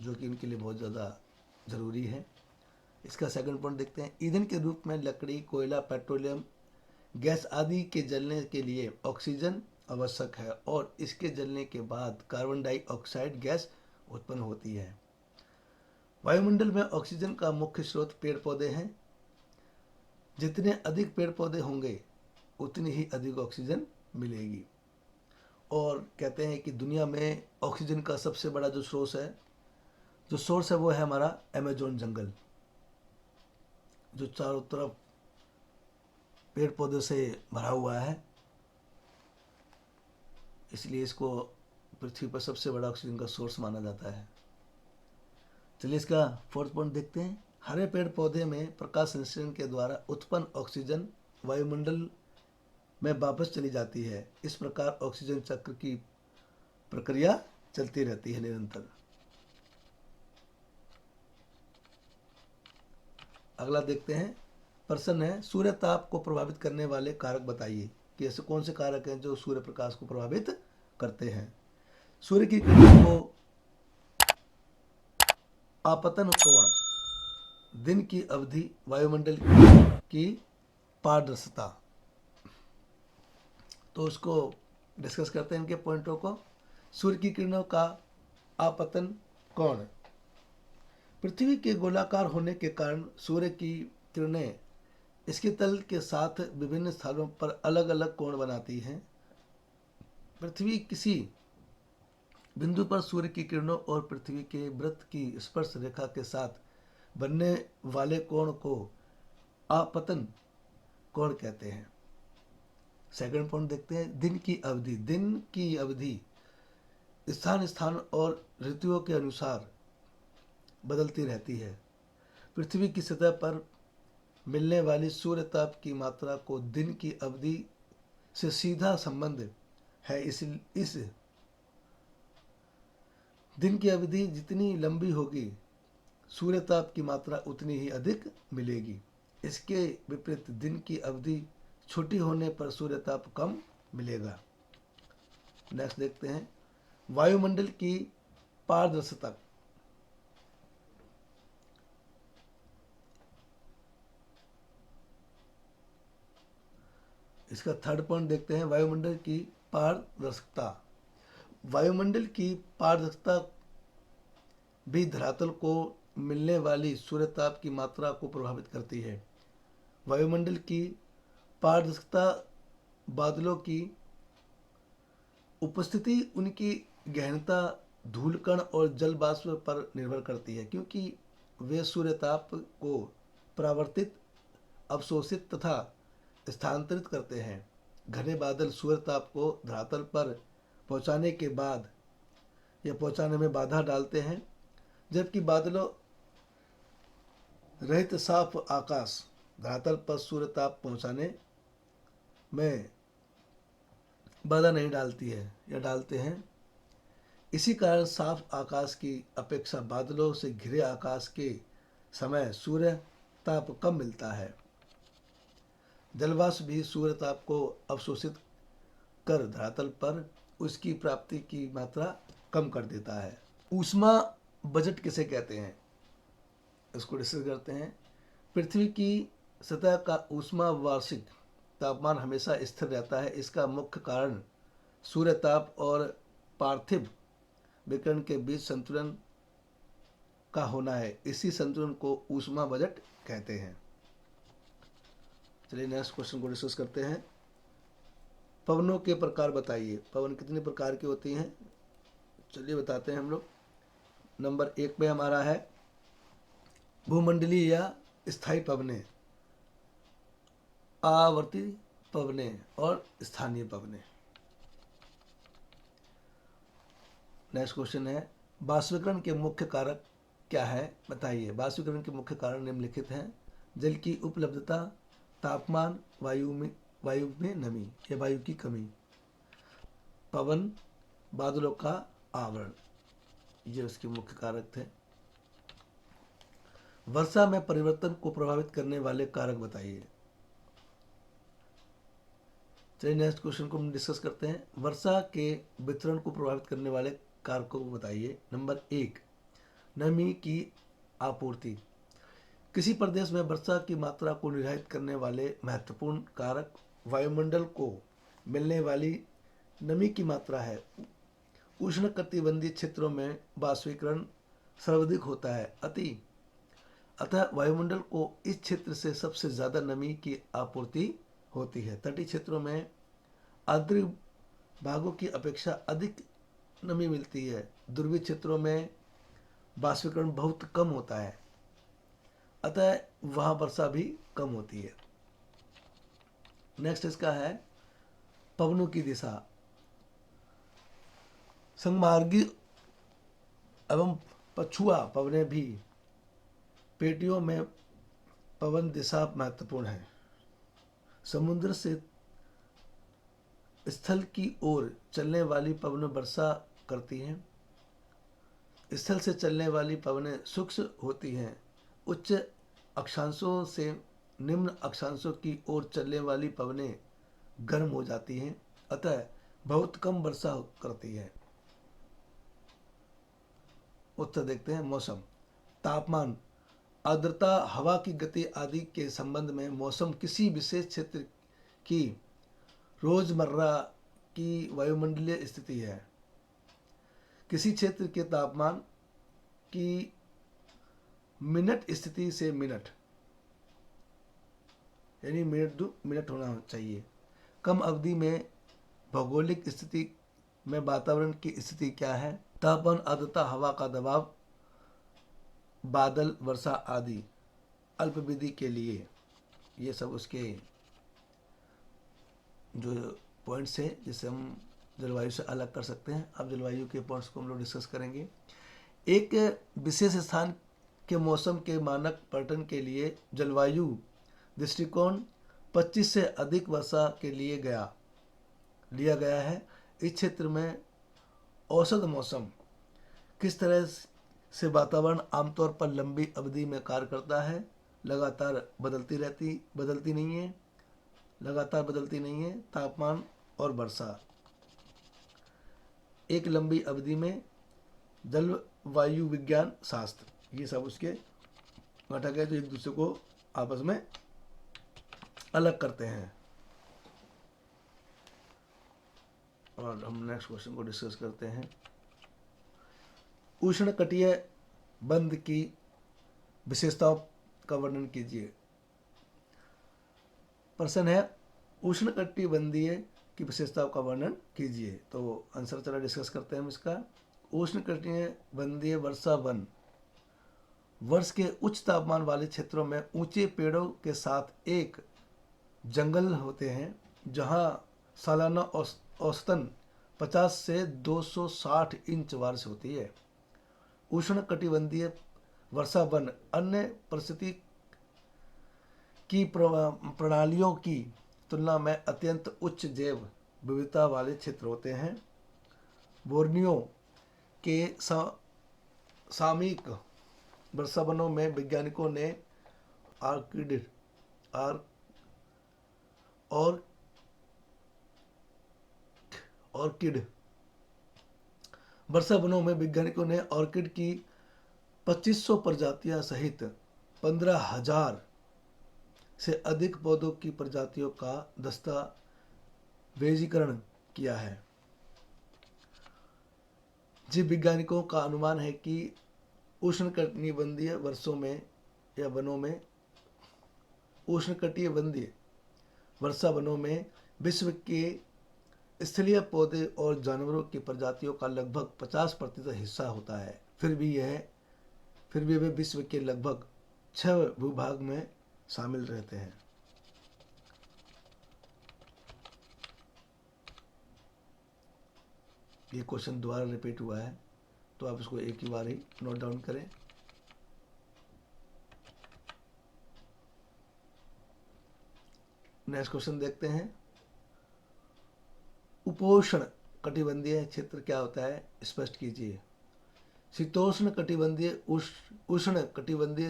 जो कि इनके लिए बहुत ज़्यादा ज़रूरी है। इसका सेकंड पॉइंट देखते हैं, ईंधन के रूप में लकड़ी, कोयला, पेट्रोलियम गैस आदि के जलने के लिए ऑक्सीजन आवश्यक है और इसके जलने के बाद कार्बन डाइऑक्साइड गैस उत्पन्न होती है। वायुमंडल में ऑक्सीजन का मुख्य स्रोत पेड़ पौधे हैं। जितने अधिक पेड़ पौधे होंगे उतनी ही अधिक ऑक्सीजन मिलेगी। और कहते हैं कि दुनिया में ऑक्सीजन का सबसे बड़ा जो सोर्स है वो है हमारा अमेजोन जंगल, जो चारों तरफ पेड़ पौधों से भरा हुआ है। इसलिए इसको पृथ्वी पर सबसे बड़ा ऑक्सीजन का सोर्स माना जाता है। चलिए इसका फोर्थ पॉइंट देखते हैं, हरे पेड़ पौधे में प्रकाश संश्लेषण के द्वारा उत्पन्न ऑक्सीजन वायुमंडल में वापस चली जाती है। इस प्रकार ऑक्सीजन चक्र की प्रक्रिया चलती रहती है निरंतर। अगला देखते हैं, प्रश्न है, सूर्य ताप को प्रभावित करने वाले कारक बताइए। कि ऐसे कौन से कारक हैं जो सूर्य प्रकाश को प्रभावित करते हैं। सूर्य की किरणों को आपतन कोण, दिन की अवधि, वायुमंडल की पारदर्शिता। तो उसको डिस्कस करते हैं इनके पॉइंटों को। सूर्य की किरणों का आपतन कोण। पृथ्वी के गोलाकार होने के कारण सूर्य की किरणें इसके तल के साथ विभिन्न स्थानों पर अलग अलग कोण बनाती हैं। पृथ्वी किसी बिंदु पर सूर्य की किरणों और पृथ्वी के वृत्त की स्पर्श रेखा के साथ बनने वाले कोण को आपतन कोण कहते हैं। सेकंड पॉइंट देखते हैं, दिन की अवधि। दिन की अवधि स्थान स्थान और ऋतुओं के अनुसार बदलती रहती है। पृथ्वी की सतह पर मिलने वाली सूर्य ताप की मात्रा को दिन की अवधि से सीधा संबंध है। इस दिन की अवधि जितनी लंबी होगी, सूर्य ताप की मात्रा उतनी ही अधिक मिलेगी। इसके विपरीत दिन की अवधि छोटी होने पर सूर्य ताप कम मिलेगा। नेक्स्ट देखते हैं, वायुमंडल की पारदर्शिता। इसका थर्ड पॉइंट देखते हैं, वायुमंडल की पारदर्शिता। वायुमंडल की पारदर्शिता भी धरातल को मिलने वाली सूर्य ताप की मात्रा को प्रभावित करती है। वायुमंडल की पारदर्शिता बादलों की उपस्थिति, उनकी गहनता, धूलकण और जल वाष्प पर निर्भर करती है, क्योंकि वे सूर्य ताप को परावर्तित, अवशोषित तथा स्थानांतरित करते हैं। घने बादल सूर्य ताप को धरातल पर पहुंचाने के बाद या पहुंचाने में बाधा डालते हैं, जबकि बादलों रहित साफ आकाश धरातल पर सूर्य ताप पहुंचाने में बाधा नहीं डालती है या डालते हैं। इसी कारण साफ आकाश की अपेक्षा बादलों से घिरे आकाश के समय सूर्य ताप कम मिलता है। जलवाष्प भी सूर्य ताप को अवशोषित कर धरातल पर उसकी प्राप्ति की मात्रा कम कर देता है। ऊष्मा बजट किसे कहते हैं, इसको डिस्कस करते हैं। पृथ्वी की सतह का ऊष्मा वार्षिक तापमान हमेशा स्थिर रहता है। इसका मुख्य कारण सूर्य ताप और पार्थिव विकिरण के बीच संतुलन का होना है। इसी संतुलन को ऊष्मा बजट कहते हैं। चलिए नेक्स्ट क्वेश्चन को डिस्कस करते हैं। पवनों के प्रकार बताइए। पवन कितने प्रकार की होती हैं, चलिए बताते हैं हम लोग। नंबर 1 पे हमारा है भूमंडलीय या स्थायी पवनें, आवर्ती पवनें और स्थानीय पवनें। नेक्स्ट क्वेश्चन है, वाष्पीकरण के मुख्य कारक क्या है बताइए। वाष्पीकरण के मुख्य कारण निम्नलिखित हैं: जल की उपलब्धता, तापमान, वायु में नमी या वायु की कमी, पवन, बादलों का आवरण, ये उसके मुख्य कारक थे। वर्षा में परिवर्तन को प्रभावित करने वाले कारक बताइए। चलिए नेक्स्ट क्वेश्चन को हम डिस्कस करते हैं। वर्षा के वितरण को प्रभावित करने वाले कारकों को बताइए। नंबर 1, नमी की आपूर्ति। किसी प्रदेश में वर्षा की मात्रा को निर्धारित करने वाले महत्वपूर्ण कारक वायुमंडल को मिलने वाली नमी की मात्रा है। उष्णकटिबंधीय क्षेत्रों में वाष्पीकरण सर्वाधिक होता है, अतः वायुमंडल को इस क्षेत्र से सबसे ज्यादा नमी की आपूर्ति होती है। तटीय क्षेत्रों में आर्द्र भागों की अपेक्षा अधिक नमी मिलती है। ध्रुवीय क्षेत्रों में वाष्पीकरण बहुत कम होता है, अतः वहां वर्षा भी कम होती है। नेक्स्ट इसका है पवनों की दिशा। संमार्गी एवं पछुआ पवनें भी पेटियों में पवन दिशा महत्वपूर्ण है। समुद्र से स्थल की ओर चलने वाली पवनें वर्षा करती हैं। स्थल से चलने वाली पवनें सूक्ष्म होती हैं। उच्च अक्षांशों से निम्न अक्षांशों की ओर चलने वाली पवनें गर्म हो जाती हैं, अतः बहुत कम वर्षा करती है। उत्तर देखते हैं। मौसम, तापमान, आर्द्रता, हवा की गति आदि के संबंध में मौसम किसी विशेष क्षेत्र की रोजमर्रा की वायुमंडलीय स्थिति है। किसी क्षेत्र के तापमान की मिनट स्थिति से मिनट यानी मिनट दो मिनट होना चाहिए। कम अवधि में भौगोलिक स्थिति में वातावरण की स्थिति क्या है? तापमान, आर्द्रता, हवा का दबाव, बादल, वर्षा आदि। अल्पविधि के लिए ये सब उसके जो पॉइंट्स है जिसे हम जलवायु से अलग कर सकते हैं। अब जलवायु के पॉइंट्स को हम लोग डिस्कस करेंगे। एक विशेष स्थान के मौसम के मानक पैटर्न के लिए जलवायु दृष्टिकोण 25 से अधिक वर्षा के लिए लिया गया है। इस क्षेत्र में औसत मौसम किस तरह से वातावरण आमतौर पर लंबी अवधि में कार्य करता है, लगातार बदलती नहीं है। तापमान और वर्षा एक लंबी अवधि में, जलवायु विज्ञान शास्त्र, ये सब उसके घटक है जो एक दूसरे को आपस में अलग करते हैं। और हम नेक्स्ट क्वेश्चन को डिस्कस करते हैं। उष्णकटिबंधीय बंध की विशेषताओं का वर्णन कीजिए। प्रश्न है उष्णकटिबंधीय की विशेषताओं का वर्णन कीजिए। तो आंसर चला डिस्कस करते हैं हम इसका। उष्णकटिबंधीय वर्षा वन वर्ष के उच्च तापमान वाले क्षेत्रों में ऊंचे पेड़ों के साथ एक जंगल होते हैं, जहां सालाना औसतन 50 से 260 इंच बारिश होती है। उष्णकटिबंधीय वर्षा वन अन्य परिस्थिति की प्रणालियों की तुलना में अत्यंत उच्च जैव विविधता वाले क्षेत्र होते हैं। बोर्नियो के सामयिक वर्षा वनों में वैज्ञानिकों ने ऑर्किड की 2500 प्रजातियां सहित 15,000 से अधिक पौधों की प्रजातियों का दस्तावेजीकरण किया है। जीव वैज्ञानिकों का अनुमान है कि उष्णकटिबंधीय वर्षा वनों में विश्व के स्थलीय पौधे और जानवरों की प्रजातियों का लगभग 50% हिस्सा होता है। फिर भी वे विश्व के लगभग 6 भूभाग में शामिल रहते हैं। ये क्वेश्चन दोबारा रिपीट हुआ है, तो आप इसको एक ही बार ही नोट डाउन करें। नेक्स्ट क्वेश्चन देखते हैं। उपोष्ण कटिबंधीय क्षेत्र क्या होता है, स्पष्ट कीजिए। शीतोष्ण कटिबंधीय उष्ण कटिबंधीय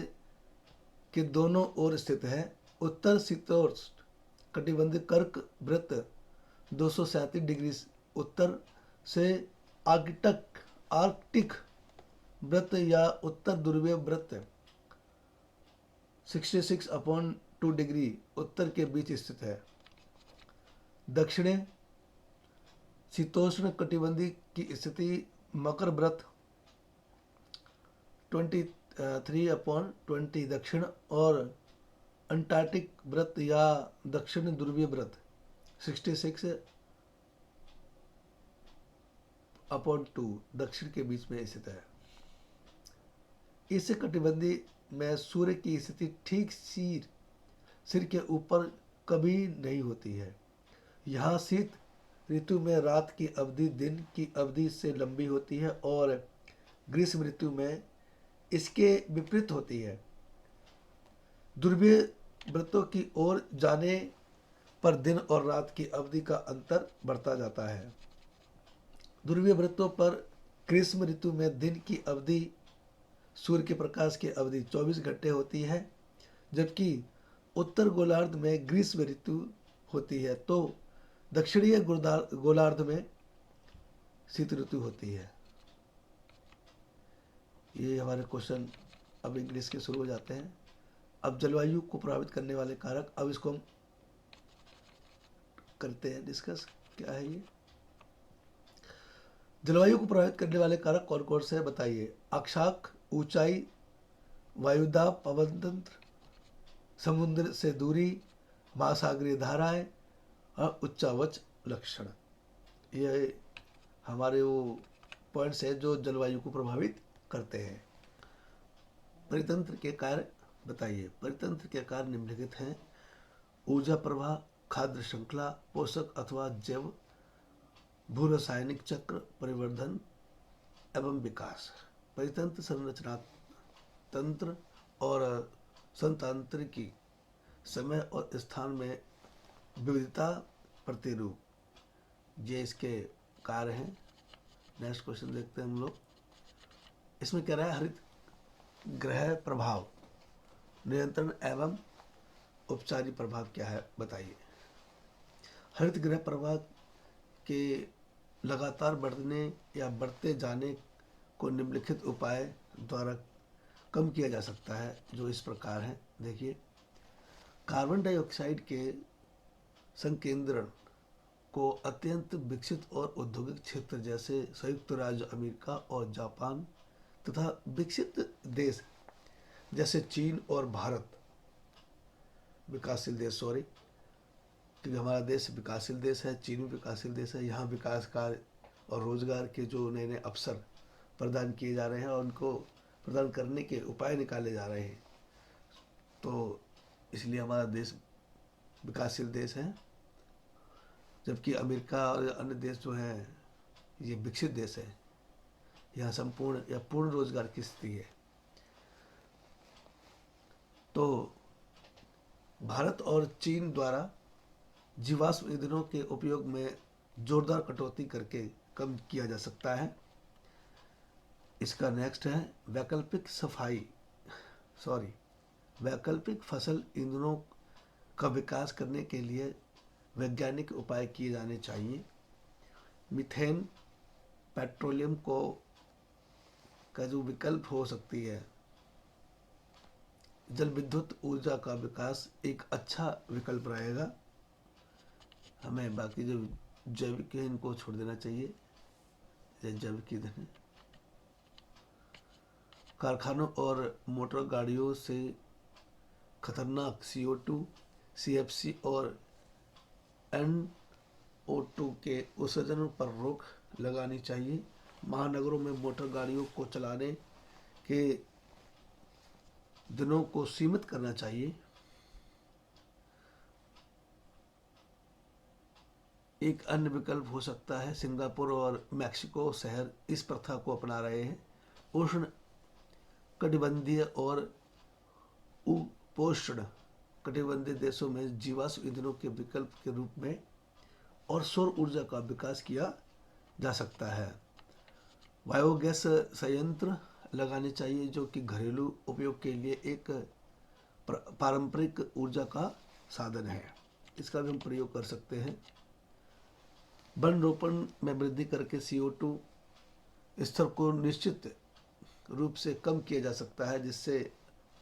के दोनों ओर स्थित है। उत्तर शीतोष्ण कटिबंधीय कर्क वृत्त 237 डिग्री उत्तर से आर्कटिक वृत्त या उत्तर ध्रुवीय वृत्त 66/2 डिग्री उत्तर के बीच स्थित है। दक्षिणी शीतोष्ण कटिबंधीय की स्थिति मकर वृत्त 23/20 दक्षिण और अंटार्कटिक वृत्त या दक्षिण ध्रुवीय वृत्त 66/2 दक्षिण के बीच में स्थित है। इस कटिबंधी में सूर्य की स्थिति ठीक सिर के ऊपर कभी नहीं होती है। यहाँ शीत ऋतु में रात की अवधि दिन की अवधि से लंबी होती है और ग्रीष्म ऋतु में इसके विपरीत होती है। ध्रुवीय वृत्तों की ओर जाने पर दिन और रात की अवधि का अंतर बढ़ता जाता है। ध्रुवीय वृत्तों पर ग्रीष्म ऋतु में दिन की अवधि सूर्य के प्रकाश की अवधि 24 घंटे होती है, जबकि उत्तर गोलार्ध में ग्रीष्म ऋतु होती है तो दक्षिणीय गोलार्ध में शीत ऋतु होती है। ये हमारे क्वेश्चन अब इंग्लिश के शुरू हो जाते हैं। अब जलवायु को प्रभावित करने वाले कारक, अब इसको हम करते हैं डिस्कस। क्या है ये? जलवायु को प्रभावित करने वाले कारक कौन कौन से हैं बताइए। अक्षांश, ऊंचाई, वायुदाब, पवन तंत्र, समुद्र से दूरी, महासागरीय धाराएं और उच्चावच लक्षण। ये हमारे वो पॉइंट्स हैं जो जलवायु को प्रभावित करते हैं। परितंत्र के कार्य बताइए। परितंत्र के कार्य निम्नलिखित हैं: ऊर्जा प्रवाह, खाद्य श्रृंखला, पोषक अथवा जैव भू रासायनिक चक्र, परिवर्धन एवं विकास। परितंत्र संरचना तंत्र और संतांत्रिकी, समय और स्थान में विविधता, प्रतिरूप, ये इसके कार्य हैं। नेक्स्ट क्वेश्चन देखते हैं हम लोग। इसमें कह रहा है हरित ग्रह प्रभाव, नियंत्रण एवं उपचारी प्रभाव क्या है बताइए। हरित ग्रह प्रभाव के लगातार बढ़ने या बढ़ते जाने को निम्नलिखित उपाय द्वारा कम किया जा सकता है, जो इस प्रकार है। देखिए, कार्बन डाइऑक्साइड के संकेंद्रण को अत्यंत विकसित और औद्योगिक क्षेत्र जैसे संयुक्त राज्य अमेरिका और जापान तथा विकसित देश जैसे चीन और भारत, विकासशील देश, सॉरी, क्योंकि हमारा देश विकासशील देश है, चीन भी विकासशील देश है। यहाँ विकास कार्य और रोजगार के जो नए नए अवसर प्रदान किए जा रहे हैं और उनको प्रदान करने के उपाय निकाले जा रहे हैं, तो इसलिए हमारा देश विकासशील देश है। जबकि अमेरिका और अन्य देश जो हैं ये विकसित देश है, यहाँ संपूर्ण या पूर्ण रोजगार की स्थिति है। तो भारत और चीन द्वारा जीवाश्म ईंधनों के उपयोग में जोरदार कटौती करके कम किया जा सकता है। इसका नेक्स्ट है वैकल्पिक फसल ईंधनों का विकास करने के लिए वैज्ञानिक उपाय किए जाने चाहिए। मीथेन पेट्रोलियम का जो विकल्प हो सकती है। जल विद्युत ऊर्जा का विकास एक अच्छा विकल्प रहेगा। हमें बाकी जो जैविक है इनको छोड़ देना चाहिए, जैविक ईंधन है। कारखानों और मोटर गाड़ियों से खतरनाक CO2, CFC और NO2 के उत्सर्जन पर रोक लगानी चाहिए। महानगरों में मोटर गाड़ियों को चलाने के दिनों को सीमित करना चाहिए। एक अन्य विकल्प हो सकता है, सिंगापुर और मैक्सिको शहर इस प्रथा को अपना रहे हैं। उष्ण कटिबंधीय और उपोष्ण कटिबंधीय देशों में जीवाश्म ईंधनों के विकल्प के रूप में और सौर ऊर्जा का विकास किया जा सकता है। बायोगैस संयंत्र लगाने चाहिए जो कि घरेलू उपयोग के लिए एक पारंपरिक ऊर्जा का साधन है। इसका भी हम प्रयोग कर सकते हैं। वन रोपण में वृद्धि करके CO2 स्तर को निश्चित रूप से कम किया जा सकता है, जिससे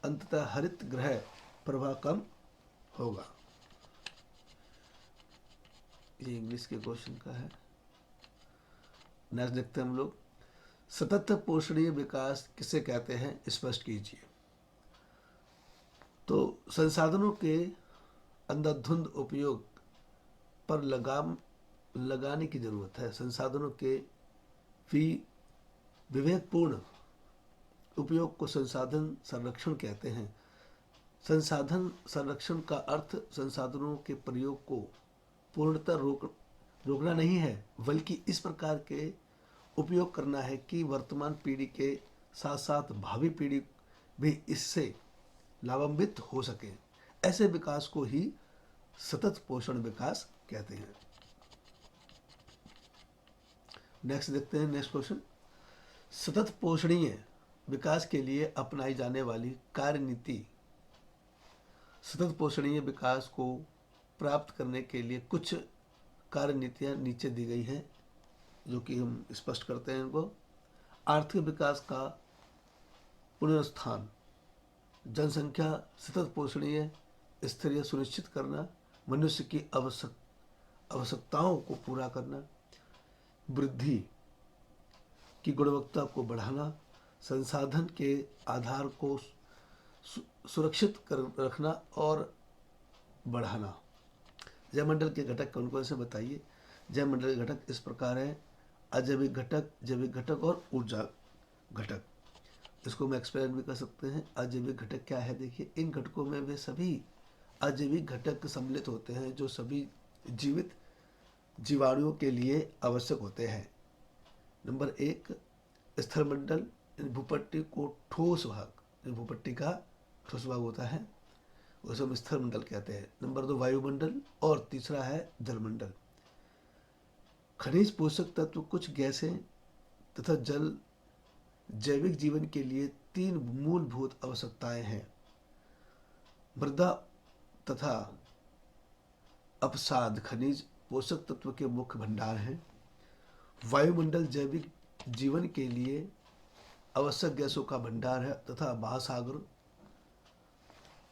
अंततः हरित ग्रह प्रभाव कम होगा। ये इंग्लिश के क्वेश्चन का है। नेक्स्ट देखते हैं हम लोग। सतत पोषणीय विकास किसे कहते हैं, स्पष्ट कीजिए। तो संसाधनों के अंधाधुंध उपयोग पर लगाम लगाने की जरूरत है। संसाधनों के विवेकपूर्ण उपयोग को संसाधन संरक्षण कहते हैं। संसाधन संरक्षण का अर्थ संसाधनों के प्रयोग को पूर्णतः रोकना नहीं है, बल्कि इस प्रकार के उपयोग करना है कि वर्तमान पीढ़ी के साथ साथ भावी पीढ़ी भी इससे लाभान्वित हो सके। ऐसे विकास को ही सतत पोषण विकास कहते हैं। नेक्स्ट देखते हैं, नेक्स्ट क्वेश्चन। सतत पोषणीय विकास के लिए अपनाई जाने वाली कार्यनीति। सतत पोषणीय विकास को प्राप्त करने के लिए कुछ कार्य नीतियाँ नीचे दी गई हैं, जो कि हम स्पष्ट करते हैं इनको। आर्थिक विकास का पुनरुत्थान, जनसंख्या सतत पोषणीय स्तरीय सुनिश्चित करना, मनुष्य की आवश्यकताओं को पूरा करना, वृद्धि की गुणवत्ता को बढ़ाना, संसाधन के आधार को सुरक्षित कर रखना और बढ़ाना। जैवमंडल के घटक कौन कौन से बताइए। जैवमंडल के घटक इस प्रकार हैं: अजैविक घटक, जैविक घटक और ऊर्जा घटक। इसको हम एक्सप्लेन भी कर सकते हैं। अजैविक घटक क्या है, देखिए इन घटकों में वे सभी अजैविक घटक सम्मिलित होते हैं जो सभी जीवित जीवाणुओं के लिए आवश्यक होते हैं। नंबर 1, स्थलमंडल, भूपट्टी को ठोस भाग, जो भूपट्टी का ठोस भाग होता है उसे हम स्थलमंडल कहते हैं। नंबर 2, वायुमंडल, और तीसरा है जलमंडल। खनिज पोषक तत्व, कुछ गैसें तथा जल जैविक जीवन के लिए 3 मूलभूत आवश्यकताएं हैं। मृदा तथा अपसाद खनिज पोषक तत्व के मुख्य भंडार हैं। वायुमंडल जैविक जीवन के लिए आवश्यक गैसों का भंडार है तथा महासागर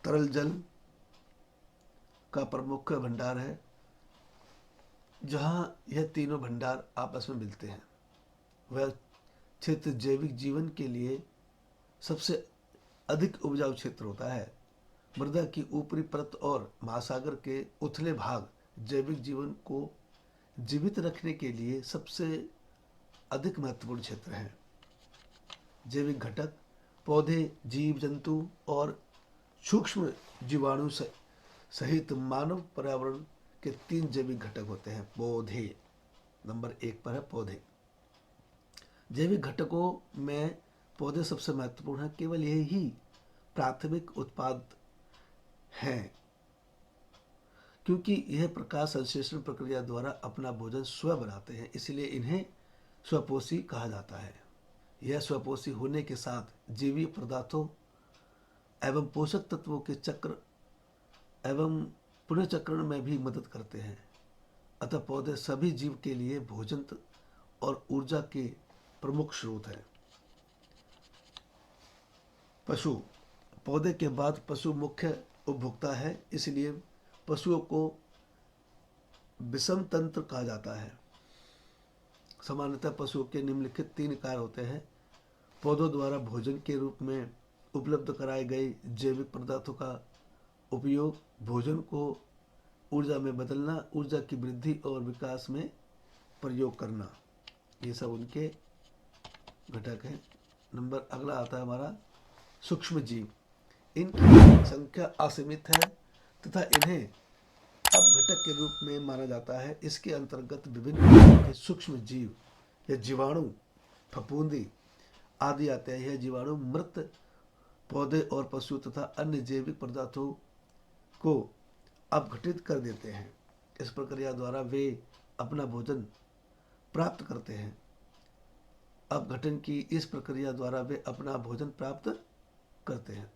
तरल जल का प्रमुख भंडार है। जहाँ यह तीनों भंडार आपस में मिलते हैं वह क्षेत्र जैविक जीवन के लिए सबसे अधिक उपजाऊ क्षेत्र होता है। मृदा की ऊपरी परत और महासागर के उथले भाग जैविक जीवन को जीवित रखने के लिए सबसे अधिक महत्वपूर्ण क्षेत्र हैं। जैविक घटक पौधे, जीव जंतु और सूक्ष्म जीवाणु सहित मानव पर्यावरण के 3 जैविक घटक होते हैं। पौधे नंबर 1 पर है पौधे। जैविक घटकों में पौधे सबसे महत्वपूर्ण हैं। केवल यही प्राथमिक उत्पाद हैं, क्योंकि यह प्रकाश संश्लेषण प्रक्रिया द्वारा अपना भोजन स्वयं बनाते हैं, इसलिए इन्हें स्वपोषी कहा जाता है। यह स्वपोषी होने के साथ जैवीय पदार्थों एवं पोषक तत्वों के चक्र एवं पुनर्चक्रण में भी मदद करते हैं। अतः पौधे सभी जीव के लिए भोजन और ऊर्जा के प्रमुख स्रोत हैं। पशु, पौधे के बाद पशु मुख्य उपभोक्ता है, इसलिए पशुओं को विषम तंत्र कहा जाता है। सामान्यतः पशुओं के निम्नलिखित 3 कार्य होते हैं: पौधों द्वारा भोजन के रूप में उपलब्ध कराए गए जैविक पदार्थों का उपयोग, भोजन को ऊर्जा में बदलना, ऊर्जा की वृद्धि और विकास में प्रयोग करना। ये सब उनके घटक हैं। नंबर अगला आता है हमारा सूक्ष्म जीव। इनकी संख्या असीमित है तथा इन्हें अब घटक के रूप में माना जाता है। इसके अंतर्गत विभिन्न प्रकार के सूक्ष्म जीव या जीवाणु, फफूंदी आदि आते हैं। यह जीवाणु मृत पौधे और पशु तथा अन्य जैविक पदार्थों को अपघटित कर देते हैं। इस प्रक्रिया द्वारा वे अपना भोजन प्राप्त करते हैं। अपघटन की इस प्रक्रिया द्वारा वे अपना भोजन प्राप्त करते हैं।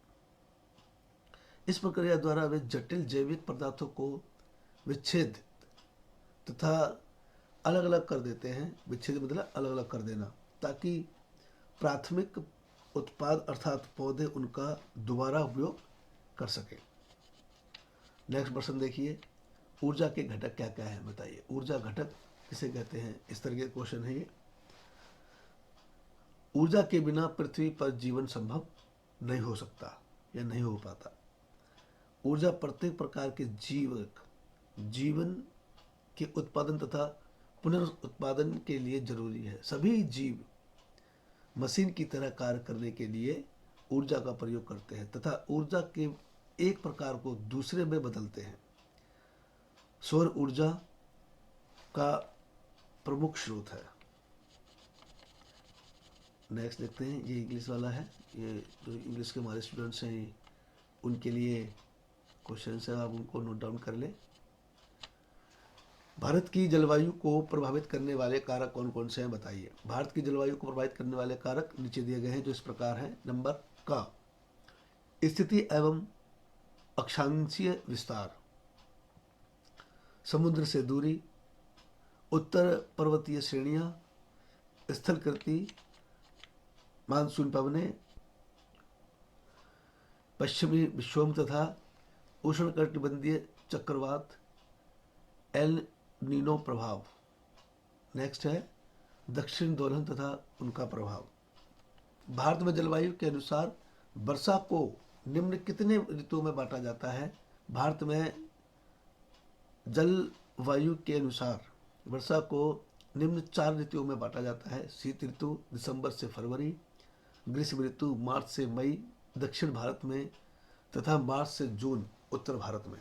इस प्रक्रिया द्वारा वे जटिल जैविक पदार्थों को विच्छेद तथा अलग अलग कर देते हैं। विच्छेद मतलब अलग अलग कर देना, ताकि प्राथमिक उत्पाद अर्थात पौधे उनका दोबारा उपयोग कर सके। नेक्स्ट प्रश्न देखिए, ऊर्जा के घटक क्या क्या है बताइए। ऊर्जा घटक किसे कहते हैं, इस तरह के क्वेश्चन है ये। ऊर्जा के बिना पृथ्वी पर जीवन संभव नहीं हो सकता या नहीं हो पाता। ऊर्जा प्रत्येक प्रकार के जीवन के उत्पादन तथा पुनरुत्पादन के लिए जरूरी है। सभी जीव मशीन की तरह कार्य करने के लिए ऊर्जा का प्रयोग करते हैं तथा ऊर्जा के एक प्रकार को दूसरे में बदलते हैं। सौर ऊर्जा का प्रमुख स्रोत है। नेक्स्ट देखते हैं, ये इंग्लिश वाला है। ये जो इंग्लिश के हमारे स्टूडेंट्स हैं उनके लिए क्वेश्चन है, आप उनको नोट डाउन कर लें। भारत की जलवायु को प्रभावित करने वाले कारक कौन कौन से हैं बताइए। भारत की जलवायु को प्रभावित करने वाले कारक नीचे दिए गए हैं, जो इस प्रकार हैं। नंबर का स्थिति एवं अक्षांशीय विस्तार, समुद्र से दूरी, उत्तर पर्वतीय श्रेणियाँ, स्थलकृति, मानसून पवनें, पश्चिमी विक्षोभ तथा उष्णकटिबंधीय चक्रवात, एल नीनो प्रभाव। नेक्स्ट है दक्षिण दोलन तथा उनका प्रभाव। भारत में जलवायु के अनुसार वर्षा को निम्न कितने ऋतुओं में बांटा जाता है? भारत में जलवायु के अनुसार वर्षा को निम्न 4 ऋतुओं में बांटा जाता है। शीत ऋतु दिसंबर से फरवरी, ग्रीष्म ऋतु मार्च से मई दक्षिण भारत में तथा मार्च से जून उत्तर भारत में।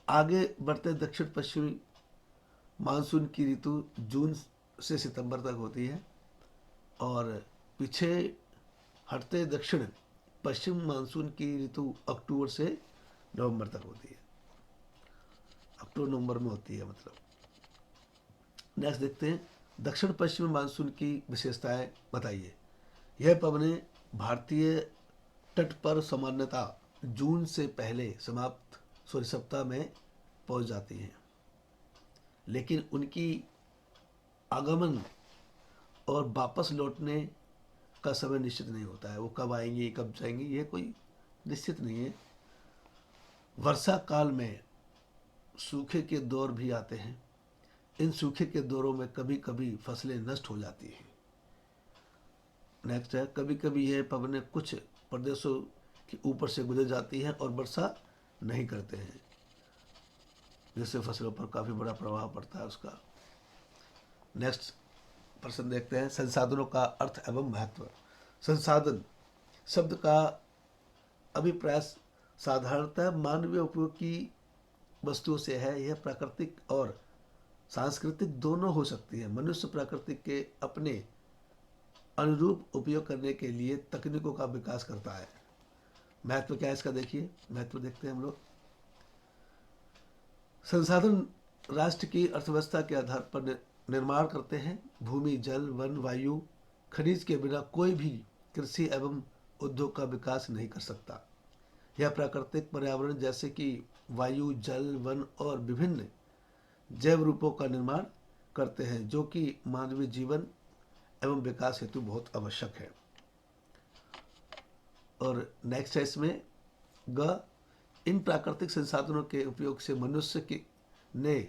आगे बढ़ते दक्षिण पश्चिमी मानसून की ऋतु जून से सितंबर तक होती है और पीछे हटते दक्षिण पश्चिम मानसून की ऋतु अक्टूबर से नवंबर तक होती है। अक्टूबर नवंबर में होती है मतलब। नेक्स्ट देखते हैं दक्षिण पश्चिमी मानसून की विशेषताएं बताइए। यह पवनें भारतीय तट पर सामान्यतः जून से पहले सप्ताह में पहुंच जाती हैं, लेकिन उनकी आगमन और वापस लौटने का समय निश्चित नहीं होता है। वो कब आएंगी कब जाएंगी ये कोई निश्चित नहीं है। वर्षा काल में सूखे के दौर भी आते हैं। इन सूखे के दौरों में कभी कभी फसलें नष्ट हो जाती हैं। नेक्स्ट है कभी कभी यह पवनें कुछ प्रदेशों के ऊपर से गुजर जाती हैं और वर्षा नहीं करते हैं, जिससे फसलों पर काफ़ी बड़ा प्रभाव पड़ता है उसका। नेक्स्ट प्रश्न देखते हैं संसाधनों का अर्थ एवं महत्व। संसाधन शब्द का अभिप्राय साधारणतः मानवीय उपयोग की वस्तुओं से है। यह प्राकृतिक और सांस्कृतिक दोनों हो सकती है। मनुष्य प्राकृतिक के अपने अनुरूप उपयोग करने के लिए तकनीकों का विकास करता है। महत्व क्या है इसका देखिए, महत्व देखते हैं हम लोग। संसाधन राष्ट्र की अर्थव्यवस्था के आधार पर निर्माण करते हैं। भूमि, जल, वन, वायु, खनिज के बिना कोई भी कृषि एवं उद्योग का विकास नहीं कर सकता। यह प्राकृतिक पर्यावरण जैसे कि वायु, जल, वन और विभिन्न जैव रूपों का निर्माण करते हैं, जो कि मानवीय जीवन एवं विकास हेतु बहुत आवश्यक है। और नेक्स्ट है इसमें ग इन प्राकृतिक संसाधनों के उपयोग से मनुष्य के ने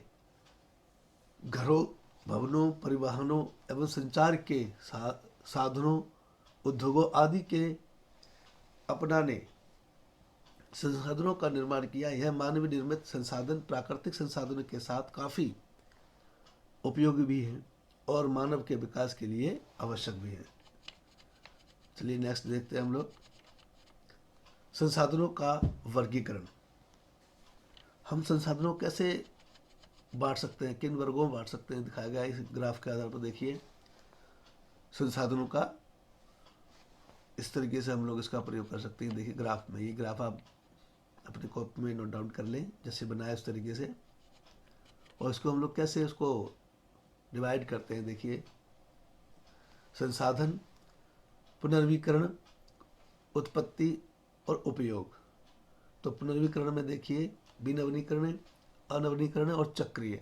घरों, भवनों, परिवहनों एवं संचार के साधनों, उद्योगों आदि के अपनाने संसाधनों का निर्माण किया। यह मानव निर्मित संसाधन प्राकृतिक संसाधनों के साथ काफ़ी उपयोगी भी है और मानव के विकास के लिए आवश्यक भी है। चलिए नेक्स्ट देखते हैं हम लोग संसाधनों का वर्गीकरण। हम संसाधनों कैसे बांट सकते हैं, किन वर्गों में बांट सकते हैं, दिखाया गया इस ग्राफ के आधार पर। देखिए संसाधनों का इस तरीके से हम लोग इसका प्रयोग कर सकते हैं। देखिए ग्राफ में, ये ग्राफ आप अपनी कॉपी में नोट डाउन कर लें जैसे बनाया उस तरीके से। और इसको हम लोग कैसे उसको डिवाइड करते हैं। देखिए संसाधन, पुनर्वीकरण, उत्पत्ति और उपयोग। तो पुनर्वीकरण में देखिए विनवीनीकरण, अनवीनीकरण और चक्रीय।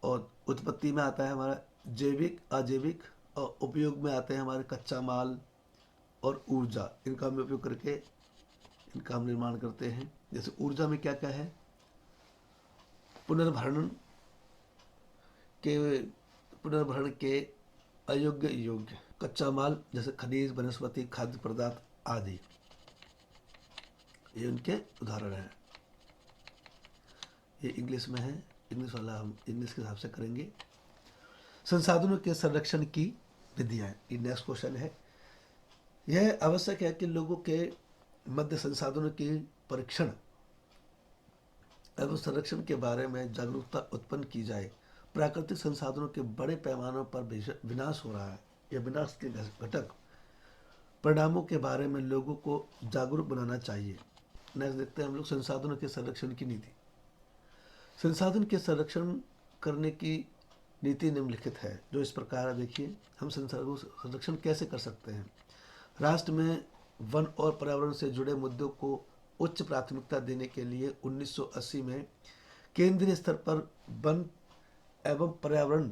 और उत्पत्ति में आता है हमारा जैविक, अजैविक, और उपयोग में आते हैं हमारे कच्चा माल और ऊर्जा। इनका हम उपयोग करके इनका हम निर्माण करते हैं। जैसे ऊर्जा में क्या क्या है, पुनर्भरण के अयोग्य योग्य कच्चा माल जैसे खनिज, वनस्पति, खाद्य पदार्थ आदि, ये उनके उदाहरण हैं। ये इंग्लिश में है, इंग्लिश वाला हम इंग्लिश के हिसाब से करेंगे। संसाधनों के संरक्षण की विधियाँ, ये नेक्स्ट क्वेश्चन है। यह आवश्यक है कि लोगों के मध्य संसाधनों की परीक्षण एवं संरक्षण के बारे में जागरूकता उत्पन्न की जाए। प्राकृतिक संसाधनों के बड़े पैमानों पर विनाश हो रहा है। यह विनाश के घटक परिणामों के बारे में लोगों को जागरूक बनाना चाहिए। नेक्स्ट देखते हैं हम लोग संसाधनों के संरक्षण की नीति। संसाधन के संरक्षण करने की नीति निम्नलिखित है, जो इस प्रकार है। देखिए हम संसाधनों का संरक्षण कैसे कर सकते हैं। राष्ट्र में वन और पर्यावरण से जुड़े मुद्दों को उच्च प्राथमिकता देने के लिए 1980 में केंद्रीय स्तर पर वन एवं पर्यावरण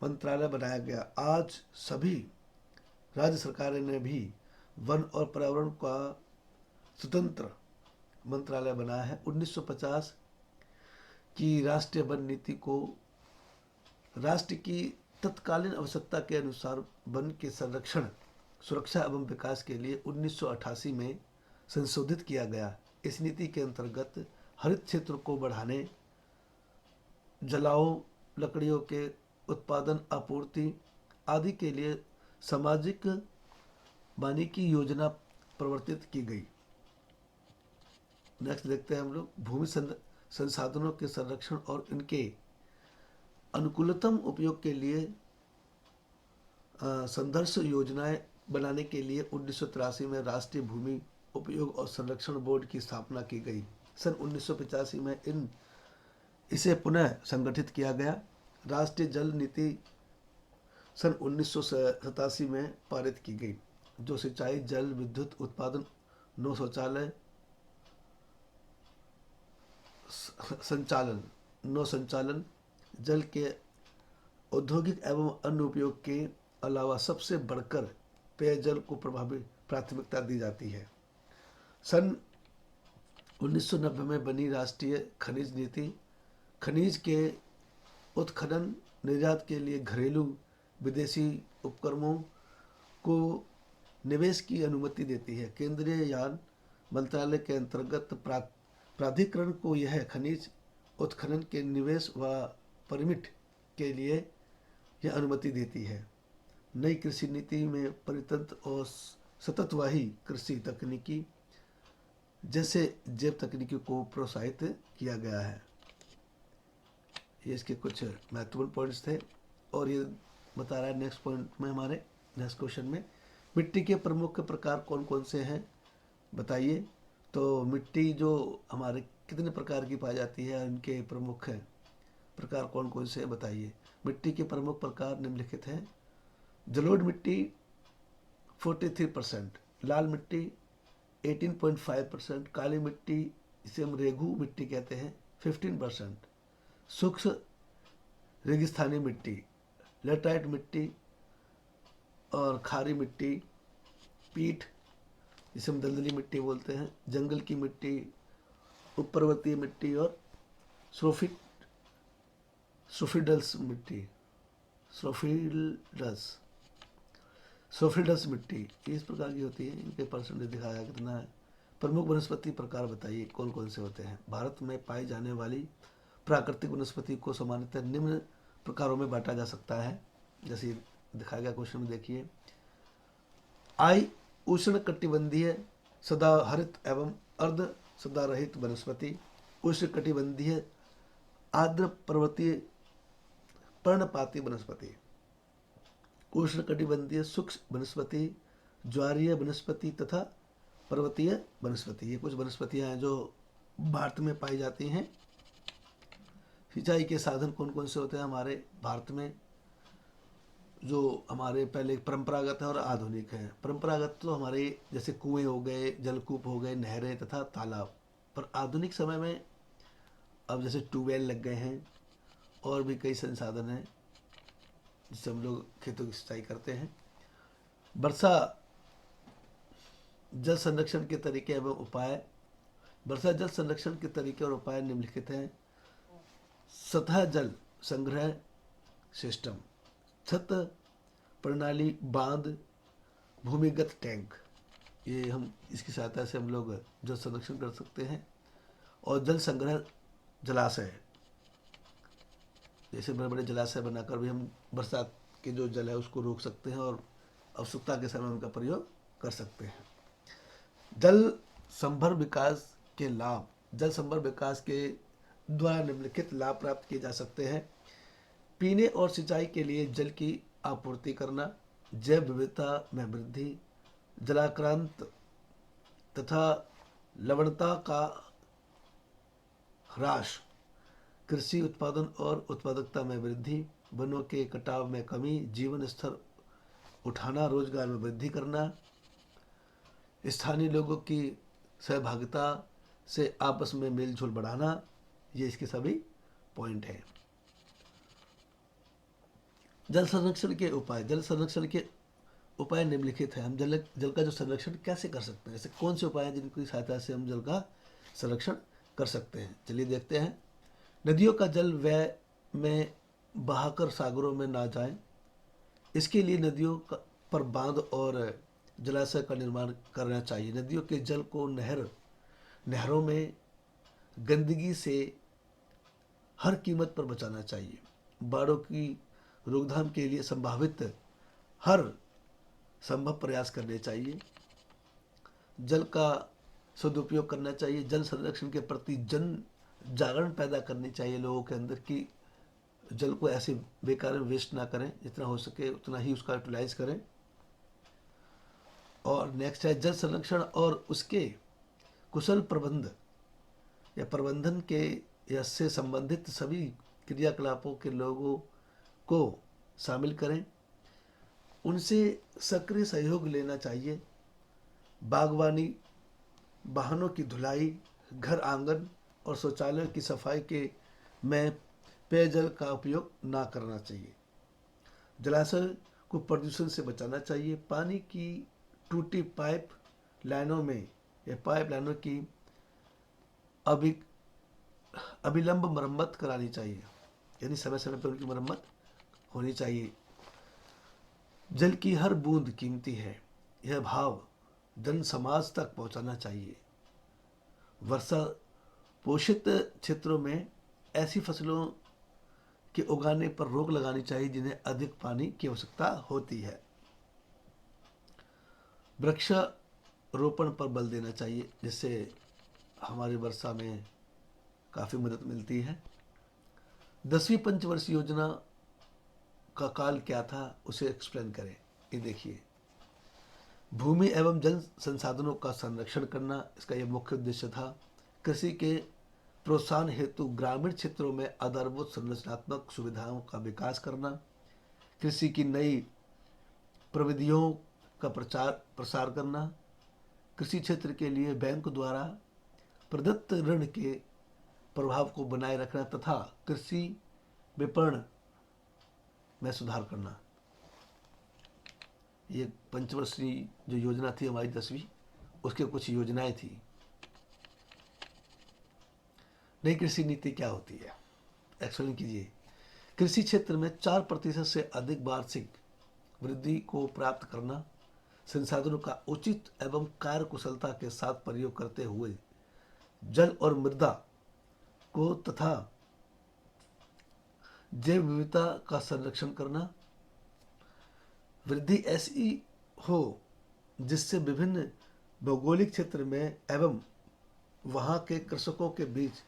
मंत्रालय बनाया गया। आज सभी राज्य सरकारें ने भी वन और पर्यावरण का स्वतंत्र मंत्रालय बनाया है। 1950 की राष्ट्रीय वन नीति को राष्ट्र की तत्कालीन आवश्यकता के अनुसार वन के संरक्षण, सुरक्षा एवं विकास के लिए 1988 में संशोधित किया गया। इस नीति के अंतर्गत हरित क्षेत्र को बढ़ाने, जलाओ, लकड़ियों के उत्पादन, आपूर्ति आदि के लिए सामाजिक वानिकी योजना प्रवर्तित की गई। नेक्स्ट देखते हैं हम लोग भूमि संसाधनों के संरक्षण और इनके अनुकूलतम उपयोग के लिए संघर्ष योजनाएं बनाने के लिए 1983 में राष्ट्रीय भूमि उपयोग और संरक्षण बोर्ड की स्थापना की गई। सन 1985 में इसे पुनः संगठित किया गया। राष्ट्रीय जल नीति सन 1987 में पारित की गई, जो सिंचाई, जल विद्युत उत्पादन, नौ शौचालय संचालन, जल के औद्योगिक एवं अन्य उपयोग के अलावा सबसे बढ़कर पेयजल को प्रभावी प्राथमिकता दी जाती है। सन 1990 में बनी राष्ट्रीय खनिज नीति खनिज के उत्खनन, निर्यात के लिए घरेलू विदेशी उपक्रमों को निवेश की अनुमति देती है। केंद्रीय यान मंत्रालय के अंतर्गत प्राधिकरण को यह खनिज उत्खनन के निवेश व परमिट के लिए यह अनुमति देती है। नई कृषि नीति में परितंत्र और सततवाही कृषि तकनीकी जैसे जैव तकनीकी को प्रोत्साहित किया गया है। ये इसके कुछ महत्वपूर्ण पॉइंट्स थे और ये बता रहा है नेक्स्ट पॉइंट में, हमारे नेक्स्ट क्वेश्चन में, मिट्टी के प्रमुख प्रकार कौन कौन से हैं बताइए। तो मिट्टी जो हमारे कितने प्रकार की पाई जाती है, इनके प्रमुख प्रकार कौन कौन से बताइए। मिट्टी के प्रमुख प्रकार निम्नलिखित हैं। जलोढ़ मिट्टी 43%, लाल मिट्टी 18.5%, काली मिट्टी इसे हम रेगू मिट्टी कहते हैं 15%, शुष्क रेगिस्तानी मिट्टी, लेटराइट मिट्टी और खारी मिट्टी, पीठ जिसे हम दलदली मिट्टी बोलते हैं, जंगल की मिट्टी, उपपर्वतीय मिट्टी और सोफिडल्स मिट्टी, सोफिडल्स मिट्टी इस प्रकार की होती है। इनके परसेंटेज दिखाया कितना है। प्रमुख वनस्पति प्रकार बताइए कौन कौन से होते हैं। भारत में पाई जाने वाली प्राकृतिक वनस्पति को सामान्यतः निम्न प्रकारों में बांटा जा सकता है, जैसे दिखाया गया क्वेश्चन में देखिए। उष्ण कटिबंधीय सदाहरित एवं अर्ध सदारहित वनस्पति, उष्ण कटिबंधीय आर्द्र पर्वतीय पर्णपाती वनस्पति, उष्ण कटिबंधीय शुष्क वनस्पति, ज्वारीय वनस्पति तथा पर्वतीय वनस्पति। ये कुछ वनस्पतियां हैं जो भारत में पाई जाती हैं। सिंचाई के साधन कौन कौन से होते हैं हमारे भारत में, जो हमारे पहले परंपरागत है और आधुनिक है। परंपरागत तो हमारे जैसे कुएं हो गए, जलकूप हो गए, नहरें तथा तालाब। पर आधुनिक समय में अब जैसे ट्यूबवेल लग गए हैं और भी कई संसाधन हैं जिससे हम लोग खेतों की सिंचाई करते हैं। वर्षा जल संरक्षण के तरीके एवं उपाय। वर्षा जल संरक्षण के तरीके और उपाय निम्नलिखित हैं। सतह जल संग्रह सिस्टम, छत प्रणाली, बांध, भूमिगत टैंक, ये हम इसकी सहायता से हम लोग जल संरक्षण कर सकते हैं। और जल संग्रह जलाशय, जैसे बड़े बड़े जलाशय बनाकर भी हम बरसात के जो जल है उसको रोक सकते हैं और आवश्यकता के समय उनका प्रयोग कर सकते हैं। जल संभर विकास के लाभ। जल संभर विकास के द्वारा निम्नलिखित लाभ प्राप्त किए जा सकते हैं। पीने और सिंचाई के लिए जल की आपूर्ति करना, जैव विविधता में वृद्धि, जलाक्रांत तथा लवणता का ह्रास, कृषि उत्पादन और उत्पादकता में वृद्धि, वनों के कटाव में कमी, जीवन स्तर उठाना, रोजगार में वृद्धि करना, स्थानीय लोगों की सहभागिता से आपस में मेल जोल बढ़ाना। ये इसके सभी पॉइंट हैं। जल संरक्षण के उपाय। जल संरक्षण के उपाय निम्नलिखित है। हम जल का जो संरक्षण कैसे कर सकते हैं, ऐसे कौन से उपाय हैं जिनकी सहायता से हम जल का संरक्षण कर सकते हैं। चलिए देखते हैं। नदियों का जल व्यय में बहाकर सागरों में ना जाए, इसके लिए नदियों पर बांध और जलाशय का निर्माण करना चाहिए। नदियों के जल को नहरों में गंदगी से हर कीमत पर बचाना चाहिए। बाढ़ों की रोकथाम के लिए संभावित हर संभव प्रयास करने चाहिए। जल का सदुपयोग करना चाहिए। जल संरक्षण के प्रति जन जागरण पैदा करनी चाहिए लोगों के अंदर कि जल को ऐसे बेकार में वेस्ट ना करें, जितना हो सके उतना ही उसका यूटिलाइज करें। और नेक्स्ट है जल संरक्षण और उसके कुशल प्रबंध या प्रबंधन के या से संबंधित सभी क्रियाकलापों के लोगों को शामिल करें, उनसे सक्रिय सहयोग लेना चाहिए। बागवानी, वाहनों की धुलाई, घर आंगन और शौचालयों की सफाई के में पेयजल का उपयोग ना करना चाहिए। जलाशय को प्रदूषण से बचाना चाहिए। पानी की टूटी पाइप लाइनों में या पाइप लाइनों की अविलंब मरम्मत करानी चाहिए, यानी समय समय पर उनकी मरम्मत होनी चाहिए। जल की हर बूंद कीमती है, यह भाव जन समाज तक पहुंचाना चाहिए। वर्षा पोषित क्षेत्रों में ऐसी फसलों के उगाने पर रोक लगानी चाहिए जिन्हें अधिक पानी की आवश्यकता होती है। वृक्षारोपण पर बल देना चाहिए, जिससे हमारी वर्षा में काफ़ी मदद मिलती है। 10वीं पंचवर्षीय योजना का काल क्या था, उसे एक्सप्लेन करें। ये देखिए, भूमि एवं जल संसाधनों का संरक्षण करना इसका यह मुख्य उद्देश्य था। कृषि के प्रोत्साहन हेतु ग्रामीण क्षेत्रों में आधारभूत संरचनात्मक सुविधाओं का विकास करना, कृषि की नई प्रविधियों का प्रसार करना, कृषि क्षेत्र के लिए बैंक द्वारा प्रदत्त ऋण के प्रभाव को बनाए रखना तथा कृषि विपणन में सुधार करना। ये पंचवर्षीय जो योजना थी हमारी 10वीं, उसके कुछ योजनाएं थी। नई कृषि नीति क्या होती है, एक्सप्लेन कीजिए। कृषि क्षेत्र में 4% से अधिक वार्षिक वृद्धि को प्राप्त करना, संसाधनों का उचित एवं कार्यकुशलता के साथ प्रयोग करते हुए जल और मृदा को तथा जैव विविधता का संरक्षण करना। वृद्धि ऐसी हो जिससे विभिन्न भौगोलिक क्षेत्र में एवं वहाँ के कृषकों के बीच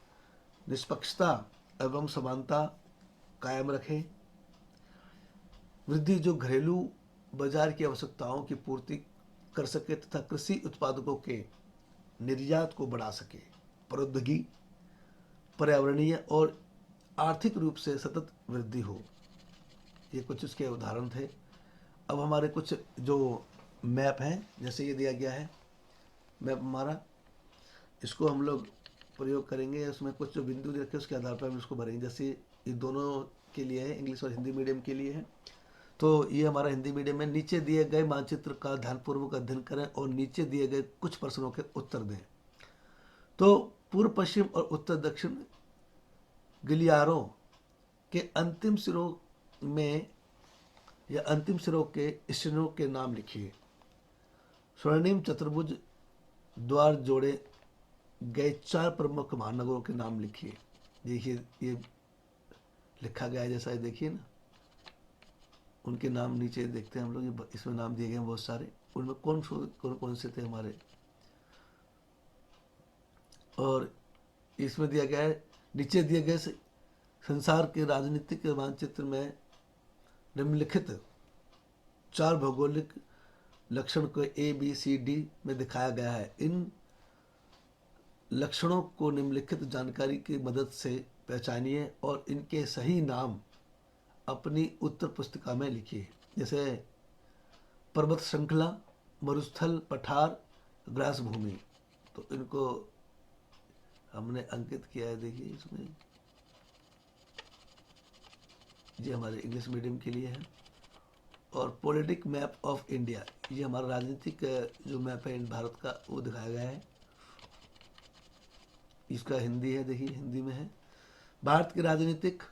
निष्पक्षता एवं समानता कायम रखें। वृद्धि जो घरेलू बाजार की आवश्यकताओं की पूर्ति कर सके तथा कृषि उत्पादकों के निर्यात को बढ़ा सके। प्रौद्योगिकी, पर्यावरणीय और आर्थिक रूप से सतत वृद्धि हो। ये कुछ उसके उदाहरण थे। अब हमारे कुछ जो मैप हैं, जैसे ये दिया गया है मैप हमारा, इसको हम लोग प्रयोग करेंगे। उसमें कुछ जो बिंदु दे रखे उसके आधार पर हम इसको भरेंगे। जैसे ये दोनों के लिए है, इंग्लिश और हिंदी मीडियम के लिए है, तो ये हमारा हिंदी मीडियम में। नीचे दिए गए मानचित्र का ध्यानपूर्वक अध्ययन करें और नीचे दिए गए कुछ प्रश्नों के उत्तर दें। तो पूर्व पश्चिम और उत्तर दक्षिण गिलियारों के अंतिम सिरों में या अंतिम सिरों के स्टेशनों के नाम लिखिए। स्वर्णिम चतुर्भुज द्वार जोड़े गए 4 प्रमुख महानगरों के नाम लिखिए। देखिए ये लिखा गया है, जैसा ये देखिए ना, उनके नाम नीचे देखते हैं हम लोग। इसमें नाम दिए गए हैं बहुत सारे, उनमें कौन कौन से थे हमारे। और इसमें दिया गया है, नीचे दिए गए संसार के राजनीतिक मानचित्र में निम्नलिखित 4 भौगोलिक लक्षण को ABCD में दिखाया गया है। इन लक्षणों को निम्नलिखित जानकारी की मदद से पहचानिए और इनके सही नाम अपनी उत्तर पुस्तिका में लिखिए। जैसे पर्वत श्रृंखला, मरुस्थल, पठार, ग्रास भूमि, तो इनको हमने अंकित किया है। देखिए इसमें ये हमारे इंग्लिश मीडियम के लिए है। और पॉलिटिक मैप ऑफ इंडिया, ये हमारा राजनीतिक जो मैप है भारत का, वो दिखाया गया है। इसका हिंदी है, देखिए हिंदी में है। भारत के राजनीतिक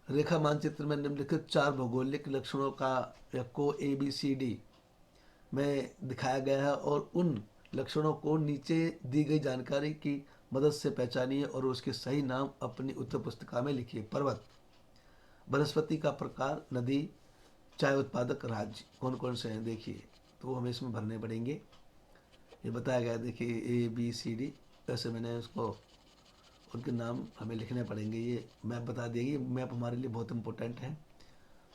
रेखा मानचित्र में निम्नलिखित 4 भौगोलिक लक्षणों का या को ABCD में दिखाया गया है, और उन लक्षणों को नीचे दी गई जानकारी की मदद से पहचानिए और उसके सही नाम अपनी उत्तर पुस्तिका में लिखिए। पर्वत, वनस्पति का प्रकार, नदी, चाय उत्पादक राज्य कौन कौन से हैं देखिए, तो हमें इसमें भरने पड़ेंगे। ये बताया गया देखिए ABCD, वैसे मैंने उसको उनके नाम हमें लिखने पड़ेंगे। ये मैप बता दिया, ये मैप हमारे लिए बहुत इम्पोर्टेंट है,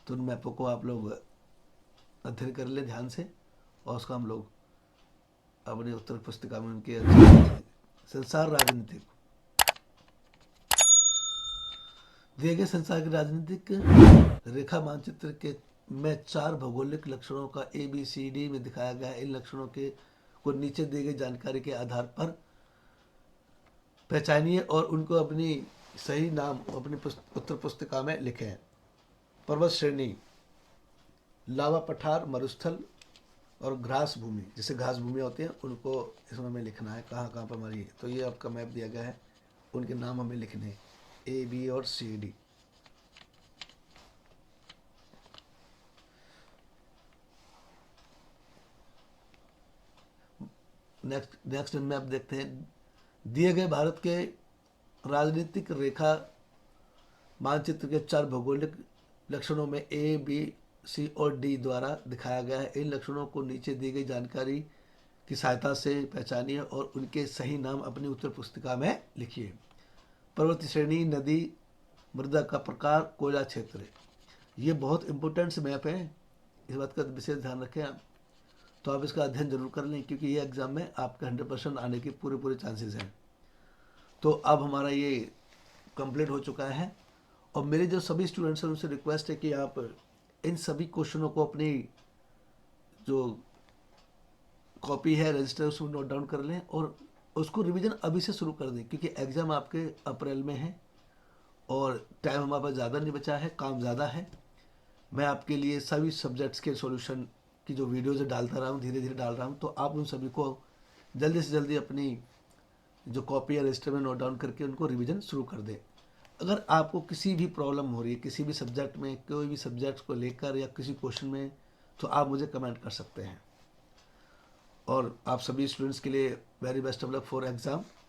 तो उन मैपों को आप लोग अध्ययन कर ले ध्यान से, और उसका हम लोग अपनी उत्तर पुस्तिका में उनके संसार राजनीतिक, दिए गए संसार के राजनीतिक रेखा मानचित्र के में 4 भौगोलिक लक्षणों का ABCD में दिखाया गया है। इन लक्षणों के को नीचे दी गई जानकारी के आधार पर पहचानिए और उनको अपनी सही नाम अपनी उत्तर पुस्तिका में लिखें। पर्वत श्रेणी, लावा पठार, मरुस्थल और घास भूमि, जैसे घास भूमि होती है, उनको इसमें हमें लिखना है कहाँ कहाँ पर हमारी। तो ये आपका मैप दिया गया है, उनके नाम हमें लिखने हैं A, B और C, D। नेक्स्ट मैप देखते हैं। दिए गए भारत के राजनीतिक रेखा मानचित्र के 4 भौगोलिक लक्षणों में A, B, C और D द्वारा दिखाया गया है। इन लक्षणों को नीचे दी गई जानकारी की सहायता से पहचानिए और उनके सही नाम अपनी उत्तर पुस्तिका में लिखिए। पर्वतीय श्रेणी, नदी, मृदा का प्रकार, कोयला क्षेत्र, ये बहुत इंपॉर्टेंट मैप है, इस बात का विशेष ध्यान रखें आप। तो आप इसका अध्ययन जरूर कर लें, क्योंकि ये एग्जाम में आपके 100% आने के पूरे चांसेस हैं। तो अब हमारा ये कंप्लीट हो चुका है, और मेरे जो सभी स्टूडेंट्स हैं उनसे रिक्वेस्ट है कि आप इन सभी क्वेश्चनों को अपनी जो कॉपी है रजिस्टर उसमें नोट डाउन कर लें, और उसको रिवीजन अभी से शुरू कर दें, क्योंकि एग्ज़ाम आपके अप्रैल में है और टाइम हमारे पास ज़्यादा नहीं बचा है, काम ज़्यादा है। मैं आपके लिए सभी सब्जेक्ट्स के सॉल्यूशन की जो वीडियोज़ डालता रहा हूँ, धीरे धीरे डाल रहा हूँ, तो आप उन सभी को जल्दी से जल्दी अपनी जो कॉपी या रजिस्टर में नोट डाउन करके उनको रिवीजन शुरू कर दें। अगर आपको किसी भी प्रॉब्लम हो रही है किसी भी सब्जेक्ट में, कोई भी सब्जेक्ट को लेकर या किसी क्वेश्चन में, तो आप मुझे कमेंट कर सकते हैं। और आप सभी स्टूडेंट्स के लिए very best of luck for exam.